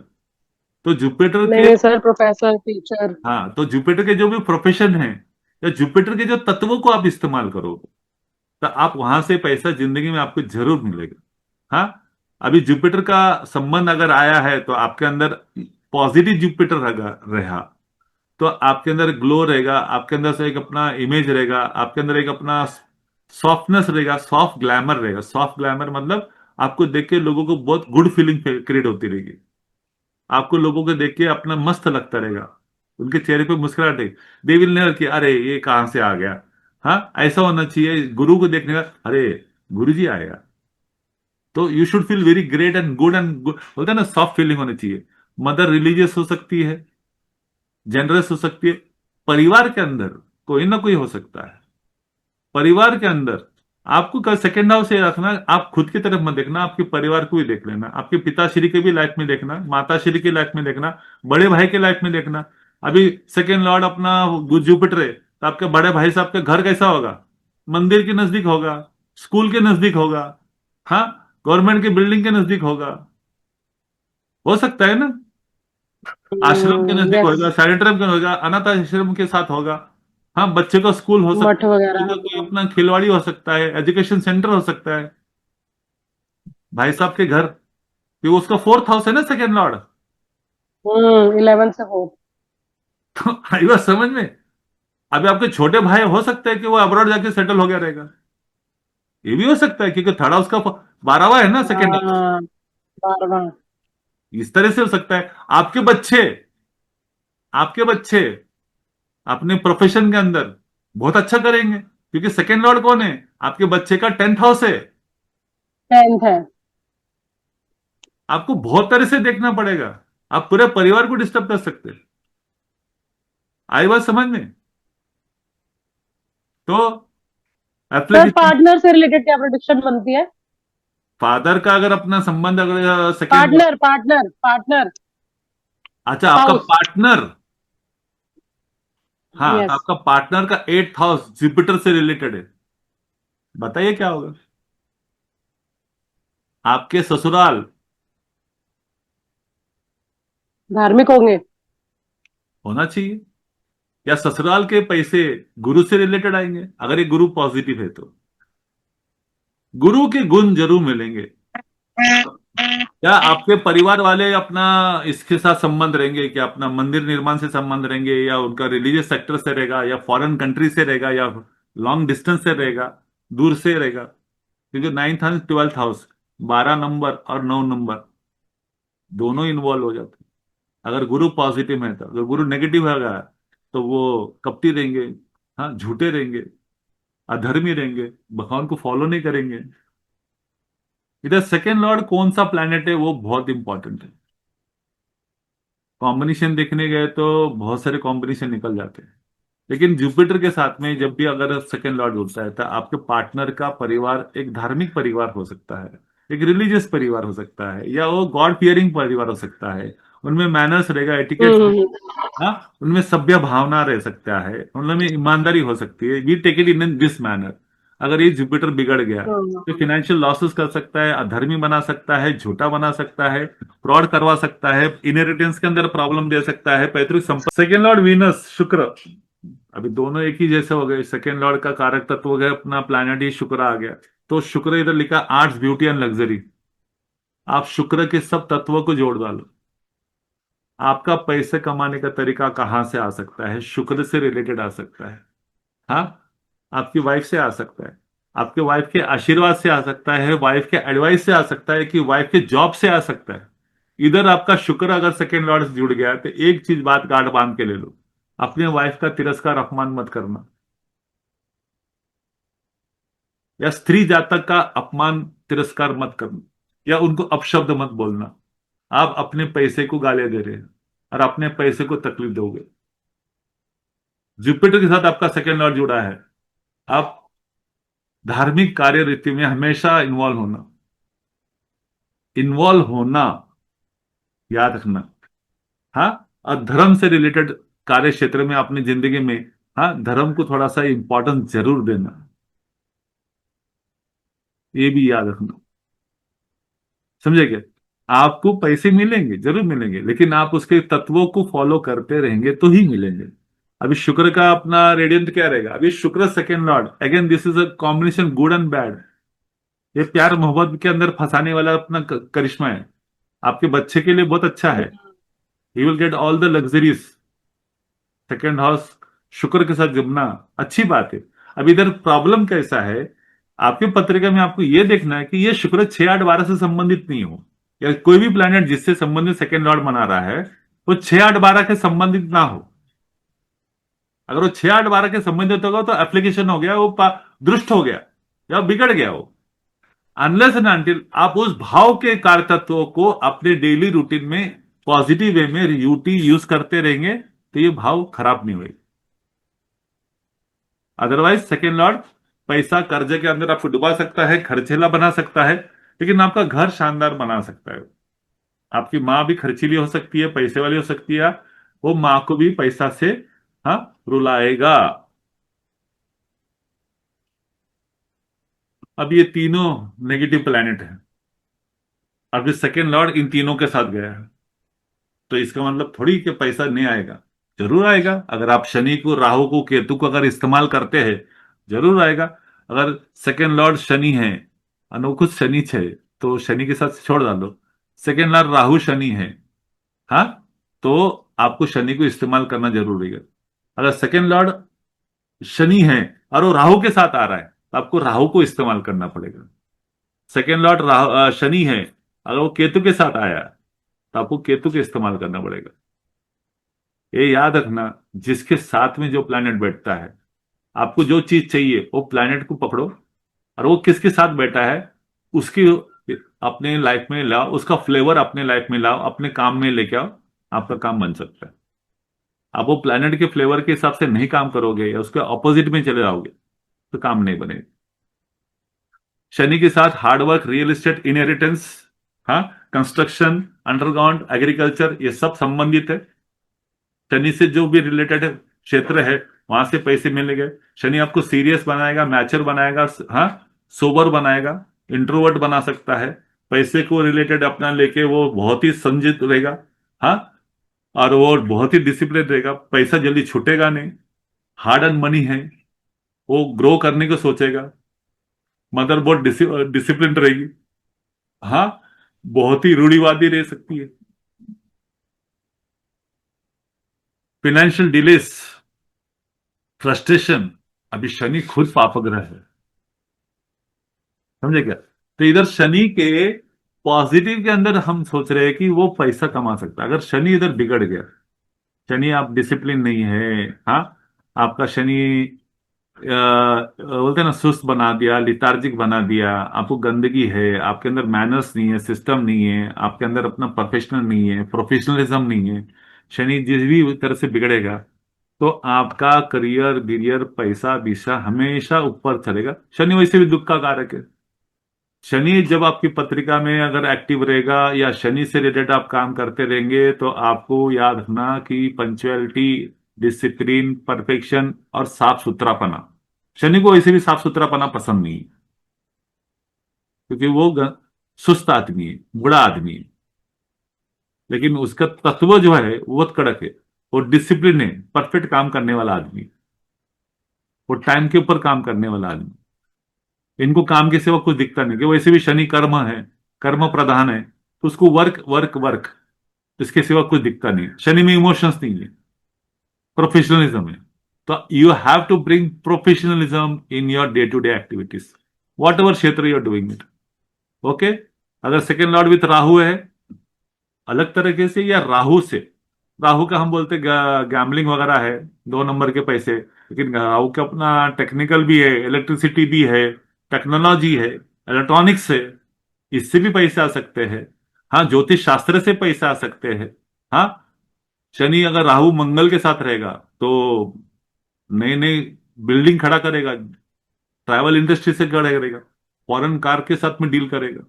तो जुपिटर नहीं के, नहीं सर, प्रोफेसर, टीचर। हाँ, तो जुपिटर के जो भी प्रोफेशन है या जुपिटर के जो तत्वों को आप इस्तेमाल करो, तो आप वहां से पैसा जिंदगी में आपको जरूर मिलेगा। हाँ, अभी जुपिटर का संबंध अगर आया है तो आपके अंदर पॉजिटिव जुपिटर रहा तो आपके अंदर ग्लो रहेगा, आपके अंदर से एक अपना इमेज रहेगा, आपके अंदर एक अपना सॉफ्टनेस रहेगा, सॉफ्ट ग्लैमर रहेगा। सॉफ्ट ग्लैमर मतलब आपको देख के लोगों को बहुत गुड फीलिंग क्रिएट होती रहेगी। आपको लोगों को देख के अपना मस्त लगता रहेगा, उनके चेहरे पे मुस्कुराहट है। दे विल नेवर कि अरे ये कहां से आ गया। हाँ, ऐसा होना चाहिए गुरु को देखने का, अरे गुरु जी आएगा। तो you should feel very great and good and good, बोलते हैं ना, सॉफ्ट फीलिंग होनी चाहिए। मदर रिलीजियस हो सकती है, जेनरस हो सकती है। परिवार के अंदर कोई ना कोई हो सकता है। परिवार के अंदर आपको कल 2nd हाउस से रखना, आप खुद की तरफ मत देखना, आपके परिवार को भी देख लेना, आपके पिताश्री के भी लाइफ में देखना, माताश्री की लाइफ में देखना, बड़े भाई के लाइफ में देखना। अभी 2nd लॉर्ड अपना जुपिटर है, तो आपके बड़े भाई साहब का घर कैसा होगा? मंदिर के नजदीक होगा, स्कूल के नजदीक होगा, हाँ, गवर्नमेंट के बिल्डिंग के नजदीक होगा, हो सकता है ना। आश्रम के नजदीक यस। होगा, सैनिटरियम के होगा, अनाथ आश्रम के साथ होगा। हाँ, बच्चे का स्कूल हो मठ सकता है, बच्चे वगैरह। का कोई अपना खिलवाड़ी हो सकता है, एजुकेशन सेंटर हो सकता है, भाई साहब के घर, क्योंकि उसका 4th हाउस है ना 2nd लॉर्ड। 11 से 4। तो आई बात समझ में? अभी आपके छोटे भाई हो सकते हैं कि वो अब्रॉड जाके सेटल हो गया रहेगा, ये भी हो सकता है, क्योंकि 3rd हाउस का 12वां है ना 2nd हाउस। हाँ, 12वां। इस तरह से हो सकता है। आपके बच्चे अपने प्रोफेशन के अंदर बहुत अच्छा करेंगे, क्योंकि 2nd लॉर्ड कौन है? आपके बच्चे का 10th हाउस है। 10th है। आपको बहुत तरह से देखना पड़ेगा, आप पूरे परिवार को डिस्टर्ब कर सकते हैं। आई बात समझ में? तो सर, एप्लीकेशन, पार्टनर से रिलेटेड क्या प्रोडिक्शन बनती है? फादर का अगर अपना संबंध अगर 2nd, पार्टनर, पार्टनर, पार्टनर। अच्छा, आपका हाउस। पार्टनर, हाँ, तो यस। आपका पार्टनर का 8th हाउस जुपिटर से रिलेटेड है। बताइए क्या होगा? आपके ससुराल धार्मिक होंगे। होना चाहिए, या ससुराल के पैसे गुरु से रिलेटेड आएंगे अगर ये गुरु पॉजिटिव है तो। गुरु के गुण जरूर मिलेंगे। क्या आपके परिवार वाले अपना इसके साथ संबंध रहेंगे, क्या अपना मंदिर निर्माण से संबंध रहेंगे, या उनका रिलीजियस सेक्टर से रहेगा, या फॉरेन कंट्री से रहेगा, या लॉन्ग डिस्टेंस से रहेगा, दूर से रहेगा? क्योंकि 9th house 12th house, 12 number और 9 नंबर दोनों इन्वॉल्व हो जाते हैं। अगर गुरु पॉजिटिव है तो, अगर गुरु नेगेटिव होगा तो वो कपटी रहेंगे, हाँ, झूठे रहेंगे, अधर्मी रहेंगे, भगवान को फॉलो नहीं करेंगे। इधर सेकेंड लॉर्ड कौन सा प्लैनेट है वो बहुत इंपॉर्टेंट है। कॉम्बिनेशन देखने गए तो बहुत सारे कॉम्बिनेशन निकल जाते हैं, लेकिन जुपिटर के साथ में जब भी अगर सेकेंड लॉर्ड होता है तो आपके पार्टनर का परिवार एक धार्मिक परिवार हो सकता है, एक रिलीजियस परिवार हो सकता है, या वो गॉड फियरिंग परिवार हो सकता है। उनमें मैनर्स रहेगा, एटिकेट्स, हाँ, उनमें सभ्य भावना रह सकता है, उनमें ईमानदारी हो सकती है। We take it in this manner. अगर ये जुपिटर बिगड़ गया तो फिनेंशियल लॉसेस कर सकता है, अधर्मी बना सकता है, झूठा बना सकता है, फ्रॉड करवा सकता है, इनहेरिटेंस के अंदर प्रॉब्लम दे सकता है, पैतृक संपत्ति। सेकेंड लॉर्ड वीनस शुक्र, अभी दोनों एक ही जैसे हो गए। सेकेंड लॉर्ड का कारक तत्व हो गया अपना प्लैनेट ही शुक्र आ गया, तो शुक्र इधर लिखा आर्ट्स ब्यूटी एंड लग्जरी। आप शुक्र के सब तत्वों को जोड़ डालो। आपका पैसे कमाने का तरीका कहां से आ सकता है? शुक्र से रिलेटेड आ सकता है। हाँ, आपकी वाइफ से आ सकता है, आपके वाइफ के आशीर्वाद से आ सकता है, वाइफ के एडवाइस से आ सकता है, कि वाइफ के जॉब से आ सकता है। इधर आपका शुक्र अगर सेकेंड लॉर्ड से जुड़ गया तो एक चीज बात गांठ बांध के ले लो, अपने वाइफ का तिरस्कार अपमान मत करना, या स्त्री जातक का अपमान तिरस्कार मत करना, या उनको अपशब्द मत बोलना। आप अपने पैसे को गालियां दे रहे हैं और अपने पैसे को तकलीफ दोगे। जुपिटर के साथ आपका सेकेंड लॉर्ड जुड़ा है। आप धार्मिक कार्य रीति में हमेशा इन्वॉल्व होना याद रखना। हाँ, और धर्म से रिलेटेड कार्य क्षेत्र में अपनी जिंदगी में, हाँ, धर्म को थोड़ा सा इंपॉर्टेंस जरूर देना, ये भी याद रखना। समझे क्या? आपको पैसे मिलेंगे, जरूर मिलेंगे, लेकिन आप उसके तत्वों को फॉलो करते रहेंगे तो ही मिलेंगे। अभी शुक्र का अपना रेडियंट क्या रहेगा? अभी शुक्र second Lord, again this is a combination good and bad. ये प्यार मोहब्बत के अंदर फंसाने वाला अपना करिश्मा है। आपके बच्चे के लिए बहुत अच्छा है, he will get all the luxuries. Second house शुक्र के साथ जुड़ना अच्छी बात है। अब इधर प्रॉब्लम कैसा है, आपकी पत्रिका में आपको यह देखना है कि ये शुक्र 6 8 12 से संबंधित नहीं हो, या कोई भी प्लैनेट जिससे संबंधित सेकेंड लॉर्ड बना रहा है वो 6 8 12 के संबंधित ना हो। अगर वो 6 8 12 के संबंधित होगा तो एप्लीकेशन हो गया, वो दुष्ट हो गया या बिगड़ गया वो। अनलेस एंड अनटिल आप उस भाव के कार्य तत्वों को अपने डेली रूटीन में पॉजिटिव वे में यूज करते रहेंगे तो ये भाव खराब नहीं होगी। अदरवाइज सेकेंड लॉर्ड पैसा कर्जे के अंदर आपको डुबा सकता है, खर्चीला बना सकता है, लेकिन आपका घर शानदार बना सकता है। आपकी माँ भी खर्चीली हो सकती है, पैसे वाली हो सकती है, वो माँ को भी पैसा से, हाँ, रुलाएगा। अब ये तीनों नेगेटिव प्लैनेट है, अब ये सेकेंड लॉर्ड इन तीनों के साथ गया है, तो इसका मतलब थोड़ी कि पैसा नहीं आएगा, जरूर आएगा। अगर आप शनि को, राहु को, केतु को अगर इस्तेमाल करते हैं, जरूर आएगा। अगर सेकेंड लॉर्ड शनि है, अनुकुत शनि है, तो शनि के साथ छोड़ डालो। सेकेंड लॉर्ड राहु शनि है, हाँ, तो आपको शनि को इस्तेमाल करना जरूरी है। अगर सेकेंड लॉर्ड शनि है और वो राहु के साथ आ रहा है तो आपको राहु को इस्तेमाल करना पड़ेगा। सेकेंड लॉर्ड शनि है, अगर वो केतु के साथ आया तो आपको केतु के इस्तेमाल करना पड़ेगा। ये याद रखना, जिसके साथ में जो प्लैनेट बैठता है, आपको जो चीज चाहिए वो प्लैनेट को पकड़ो, और वो किसके साथ बैठा है उसकी अपने लाइफ में लाओ, उसका फ्लेवर अपने लाइफ में लाओ, अपने काम में लेके आओ, आपका काम बन सकता है। आप वो प्लैनेट के फ्लेवर के हिसाब से नहीं काम करोगे या उसके ऑपोजिट में चले जाओगे तो काम नहीं बनेगा। शनि के साथ हार्डवर्क, रियल एस्टेट, इनहेरिटेंस, हाँ, कंस्ट्रक्शन, अंडरग्राउंड, एग्रीकल्चर, ये सब संबंधित है। शनि से जो भी रिलेटेड क्षेत्र है वहां से पैसे मिलेंगे। शनि आपको सीरियस बनाएगा, मैच्योर बनाएगा, हाँ, सोबर बनाएगा, इंट्रोवर्ट बना सकता है। पैसे को रिलेटेड अपना लेके वो बहुत ही संजित रहेगा, हाँ, और वो बहुत ही डिसिप्लिन रहेगा। पैसा जल्दी छूटेगा नहीं, हार्ड एंड मनी है, वो ग्रो करने को सोचेगा। मदर बहुत डिसिप्लिन रहेगी, हाँ, बहुत ही रूढ़िवादी रह सकती है। फिनेंशियल डिलेस, फ्रस्ट्रेशन, अभी शनि खुद पापग्रह है, समझे क्या? तो इधर शनि के पॉजिटिव के अंदर हम सोच रहे हैं कि वो पैसा कमा सकता है। अगर शनि इधर बिगड़ गया, शनि आप डिसिप्लिन नहीं है, हाँ, आपका शनि बोलते हैं ना, सुस्त बना दिया, लिथार्जिक बना दिया, आपको गंदगी है, आपके अंदर मैनर्स नहीं है, सिस्टम नहीं है, आपके अंदर अपना प्रोफेशनल नहीं है, प्रोफेशनलिज्म नहीं है, शनि जिस भी तरह से बिगड़ेगा तो आपका करियर बिरियर पैसा विसा हमेशा ऊपर चलेगा। शनि वैसे भी दुख का कारक है। शनि जब आपकी पत्रिका में अगर एक्टिव रहेगा या शनि से रिलेटेड आप काम करते रहेंगे तो आपको याद रखना कि पंचुअलिटी, डिसिप्लिन, परफेक्शन और साफ सुथरापना, शनि को वैसे भी साफ सुथरापना पसंद नहीं है, क्योंकि वो सुस्त आदमी है, बुरा आदमी है। लेकिन उसका तत्व जो है वो बहुत कड़क है, वो डिसिप्लिन है, परफेक्ट काम करने वाला आदमी, वो टाइम के ऊपर काम करने वाला आदमी। इनको काम के सिवा कुछ दिखता नहीं, कि वैसे भी शनि कर्म है, कर्म प्रधान है, तो उसको वर्क वर्क वर्क, इसके सिवा कुछ दिखता नहीं। शनि में इमोशंस नहीं है, प्रोफेशनलिज्म है। तो you have to bring professionalism in your day to day activities, whatever क्षेत्र you are doing it. Okay. अगर सेकेंड लॉर्ड विथ राहु है अलग तरीके से, या राहु से, राहु का हम बोलते गैम्बलिंग वगैरह है, 2 नंबर के पैसे, लेकिन राहु का अपना टेक्निकल भी है, इलेक्ट्रिसिटी भी है, टेक्नोलॉजी है, इलेक्ट्रॉनिक्स है, इससे भी पैसे आ सकते हैं। हाँ, ज्योतिष शास्त्र से पैसे आ सकते हैं। हाँ, शनि अगर राहु मंगल के साथ रहेगा तो नई नई बिल्डिंग खड़ा करेगा, ट्रैवल इंडस्ट्री से खड़ा करेगा, फॉरेन कार के साथ में डील करेगा,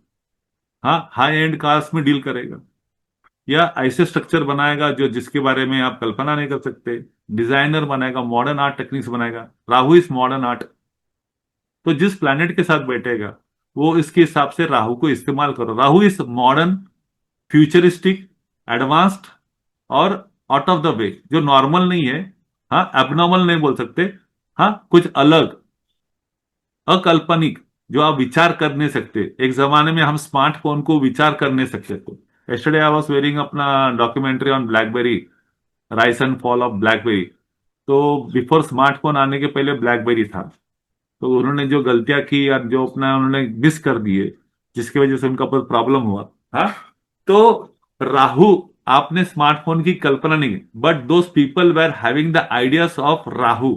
हाँ, हाई एंड कार्स में डील करेगा, या ऐसे स्ट्रक्चर बनाएगा जो जिसके बारे में आप कल्पना नहीं कर सकते, डिजाइनर बनाएगा, मॉडर्न आर्ट टेक्निक्स बनाएगा। Rahu is modern art. तो जिस प्लैनेट के साथ बैठेगा वो इसके हिसाब से राहु को इस्तेमाल करो। Rahu is modern, futuristic, advanced और आउट ऑफ द वे, जो नॉर्मल नहीं है। हाँ, एबनॉर्मल नहीं बोल सकते, हाँ, कुछ अलग, अकाल्पनिक, जो आप विचार कर नहीं सकते। एक जमाने में हम स्मार्टफोन को विचार कर नहीं सकते थे। yesterday आई वॉज वेयरिंग अपना documentary on blackberry, rice and fall of blackberry. तो बिफोर स्मार्टफोन आने के पहले ब्लैकबेरी था। तो उन्होंने जो गलतियां की या जो अपना उन्होंने मिस कर दिए, जिसकी वजह से उनका बहुत प्रॉब्लम हुआ। हाँ, तो राहु, आपने स्मार्टफोन की कल्पना नहीं, but those people were having the ideas of Rahu,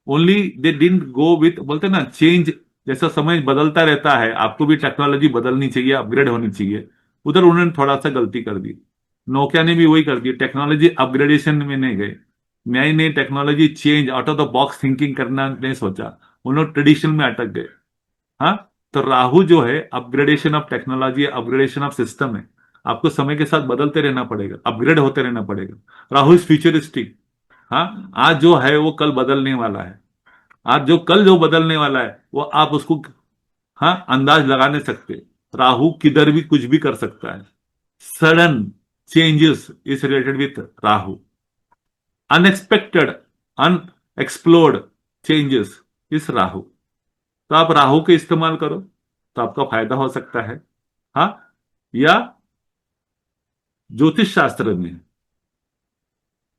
only they didn't go with, बोलते ना, चेंज। जैसा समय बदलता रहता है, आपको भी टेक्नोलॉजी बदलनी चाहिए, अपग्रेड होनी चाहिए। उधर उन्होंने थोड़ा सा गलती कर दी। नोकिया ने भी वही कर दी, टेक्नोलॉजी अपग्रेडेशन में नहीं गए, नई नई technology change, out of the box thinking करना नहीं सोचा, उन लोग ट्रेडिशन में अटक गए। हाँ, तो राहु जो है upgradation of technology, upgradation of system है। आपको समय के साथ बदलते रहना पड़ेगा, अपग्रेड होते रहना पड़ेगा। Rahu is futuristic. हाँ, आज जो है वो कल बदलने वाला है। आज जो कल जो बदलने वाला है वो आप उसको, हाँ, अंदाज लगा नहीं सकते। राहु किधर भी कुछ भी कर सकता है। Sudden changes is related with Rahu, unexpected, unexplored changes इस राहु। तो आप राहु के इस्तेमाल करो तो आपका फायदा हो सकता है। हाँ, या ज्योतिष शास्त्र में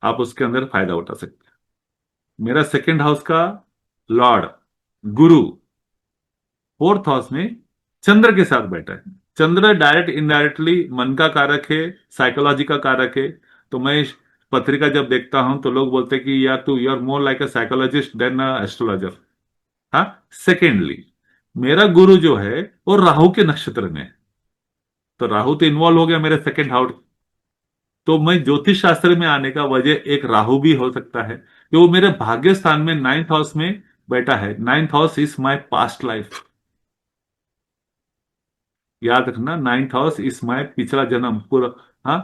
आप उसके अंदर फायदा उठा सकते हैं। मेरा सेकेंड हाउस का लॉर्ड गुरु 4th हाउस में चंद्र के साथ बैठा है। चंद्र डायरेक्ट इनडायरेक्टली मन का कारक है, साइकोलॉजी का कारक है। तो मैं पत्रिका जब देखता हूं तो लोग बोलते हैं कि यार तू, you are more like a psychologist than a astrologer. हाँ, सेकेंडली मेरा गुरु जो है वो राहु के नक्षत्र में है। तो राहु तो इन्वॉल्व हो गया मेरे सेकेंड हाउस। तो मैं ज्योतिष शास्त्र में आने का वजह एक राहु भी हो सकता है कि वो मेरे भाग्य स्थान में 9th हाउस में बैठा है। 9th house is my past life. याद रखना, 9th हाउस इज माई पिछला जन्म पूरा। हाँ,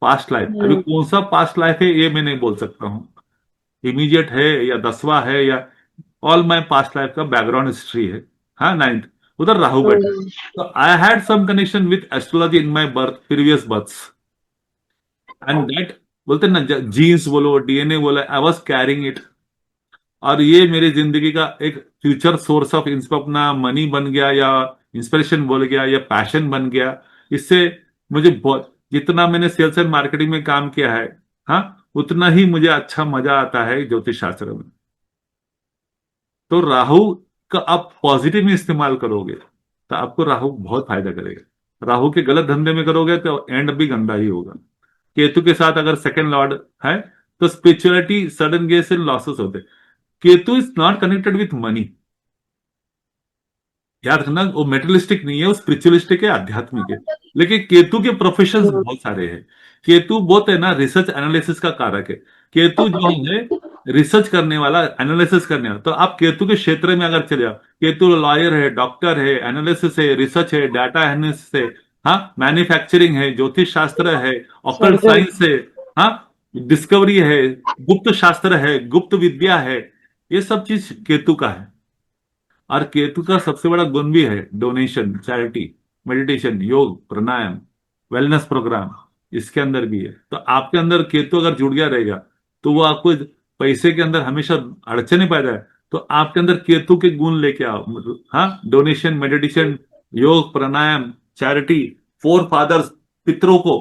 पास्ट लाइफ। अभी कौन सा पास्ट लाइफ है ये मैं नहीं बोल सकता हूं, इमीडिएट है या 10वां है, या ऑल माई पास्ट लाइफ का बैकग्राउंड हिस्ट्री है। हाँ, 9th, उधर राहु बैठा है। तो I had some connection with astrology in my birth, previous births, and that, बोलते हैं ना, जीन्स बोलो, डीएनए बोलो, आई वॉज कैरिंग इट। और ये मेरी जिंदगी का एक फ्यूचर सोर्स ऑफ अपना मनी बन गया, या इंस्पिरेशन बोल गया, या पैशन बन गया। इससे मुझे बहुत, जितना मैंने सेल्स एंड मार्केटिंग में काम किया है, हाँ, उतना ही मुझे अच्छा मजा आता है ज्योतिष शास्त्र में। तो राहु का आप पॉजिटिव में इस्तेमाल करोगे तो आपको राहु बहुत फायदा करेगा। राहु के गलत धंधे में करोगे तो एंड भी गंदा ही होगा। केतु के साथ अगर सेकंड लॉर्ड है तो spirituality, sudden gains and losses होते। Ketu is not connected with money. याद रखना, वो मेटेरियलिस्टिक नहीं है, वो स्पिरिचुअलिस्टिक है, आध्यात्मिक है। लेकिन केतु के प्रोफेशंस बहुत सारे हैं। केतु बहुत है ना, रिसर्च एनालिसिस का कारक है। केतु जो है रिसर्च करने वाला, एनालिसिस करने वाला। तो आप केतु के क्षेत्र में अगर चले जाओ, केतु लॉयर है, डॉक्टर है, एनालिसिस है, रिसर्च है, डाटा एनालिसिस है, हाँ, मैन्युफैक्चरिंग है, ज्योतिष शास्त्र है, ऑकल्ट सर्जन। साइंस है, हाँ, डिस्कवरी है, गुप्त शास्त्र है, गुप्त विद्या है, ये सब चीज केतु का है। और केतु का सबसे बड़ा गुण भी है डोनेशन, चैरिटी, मेडिटेशन, योग, प्राणायाम, वेलनेस प्रोग्राम, इसके अंदर भी है। तो आपके अंदर केतु अगर जुड़ गया रहेगा तो वो आपको पैसे के अंदर हमेशा अड़चने पैदा है। तो आपके अंदर केतु के गुण लेके आओ, हाँ, डोनेशन, मेडिटेशन, योग, प्राणायाम, चैरिटी, फोर फादर्स, पितरों को,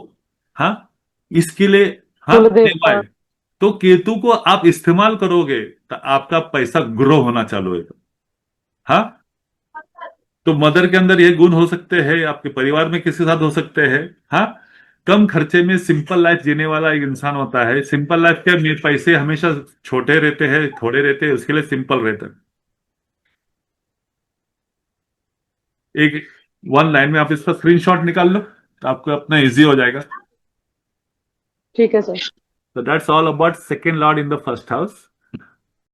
हाँ, इसके लिए, हाँ, कुल सेवा देवता। है। तो केतु को आप इस्तेमाल करोगे तो आपका पैसा ग्रो होना चालू होगा। हाँ, तो मदर के अंदर ये गुण हो सकते हैं, आपके परिवार में किसी के साथ हो सकते हैं। हाँ, कम खर्चे में सिंपल लाइफ जीने वाला एक इंसान होता है। सिंपल लाइफ क्या, मेरे पैसे हमेशा छोटे रहते हैं, थोड़े रहते हैं, उसके लिए सिंपल रहता है। एक वन लाइन में आप इसका स्क्रीनशॉट निकाल लो तो आपको अपना इजी हो जाएगा। ठीक है sir. So that's all about second lord in the first house.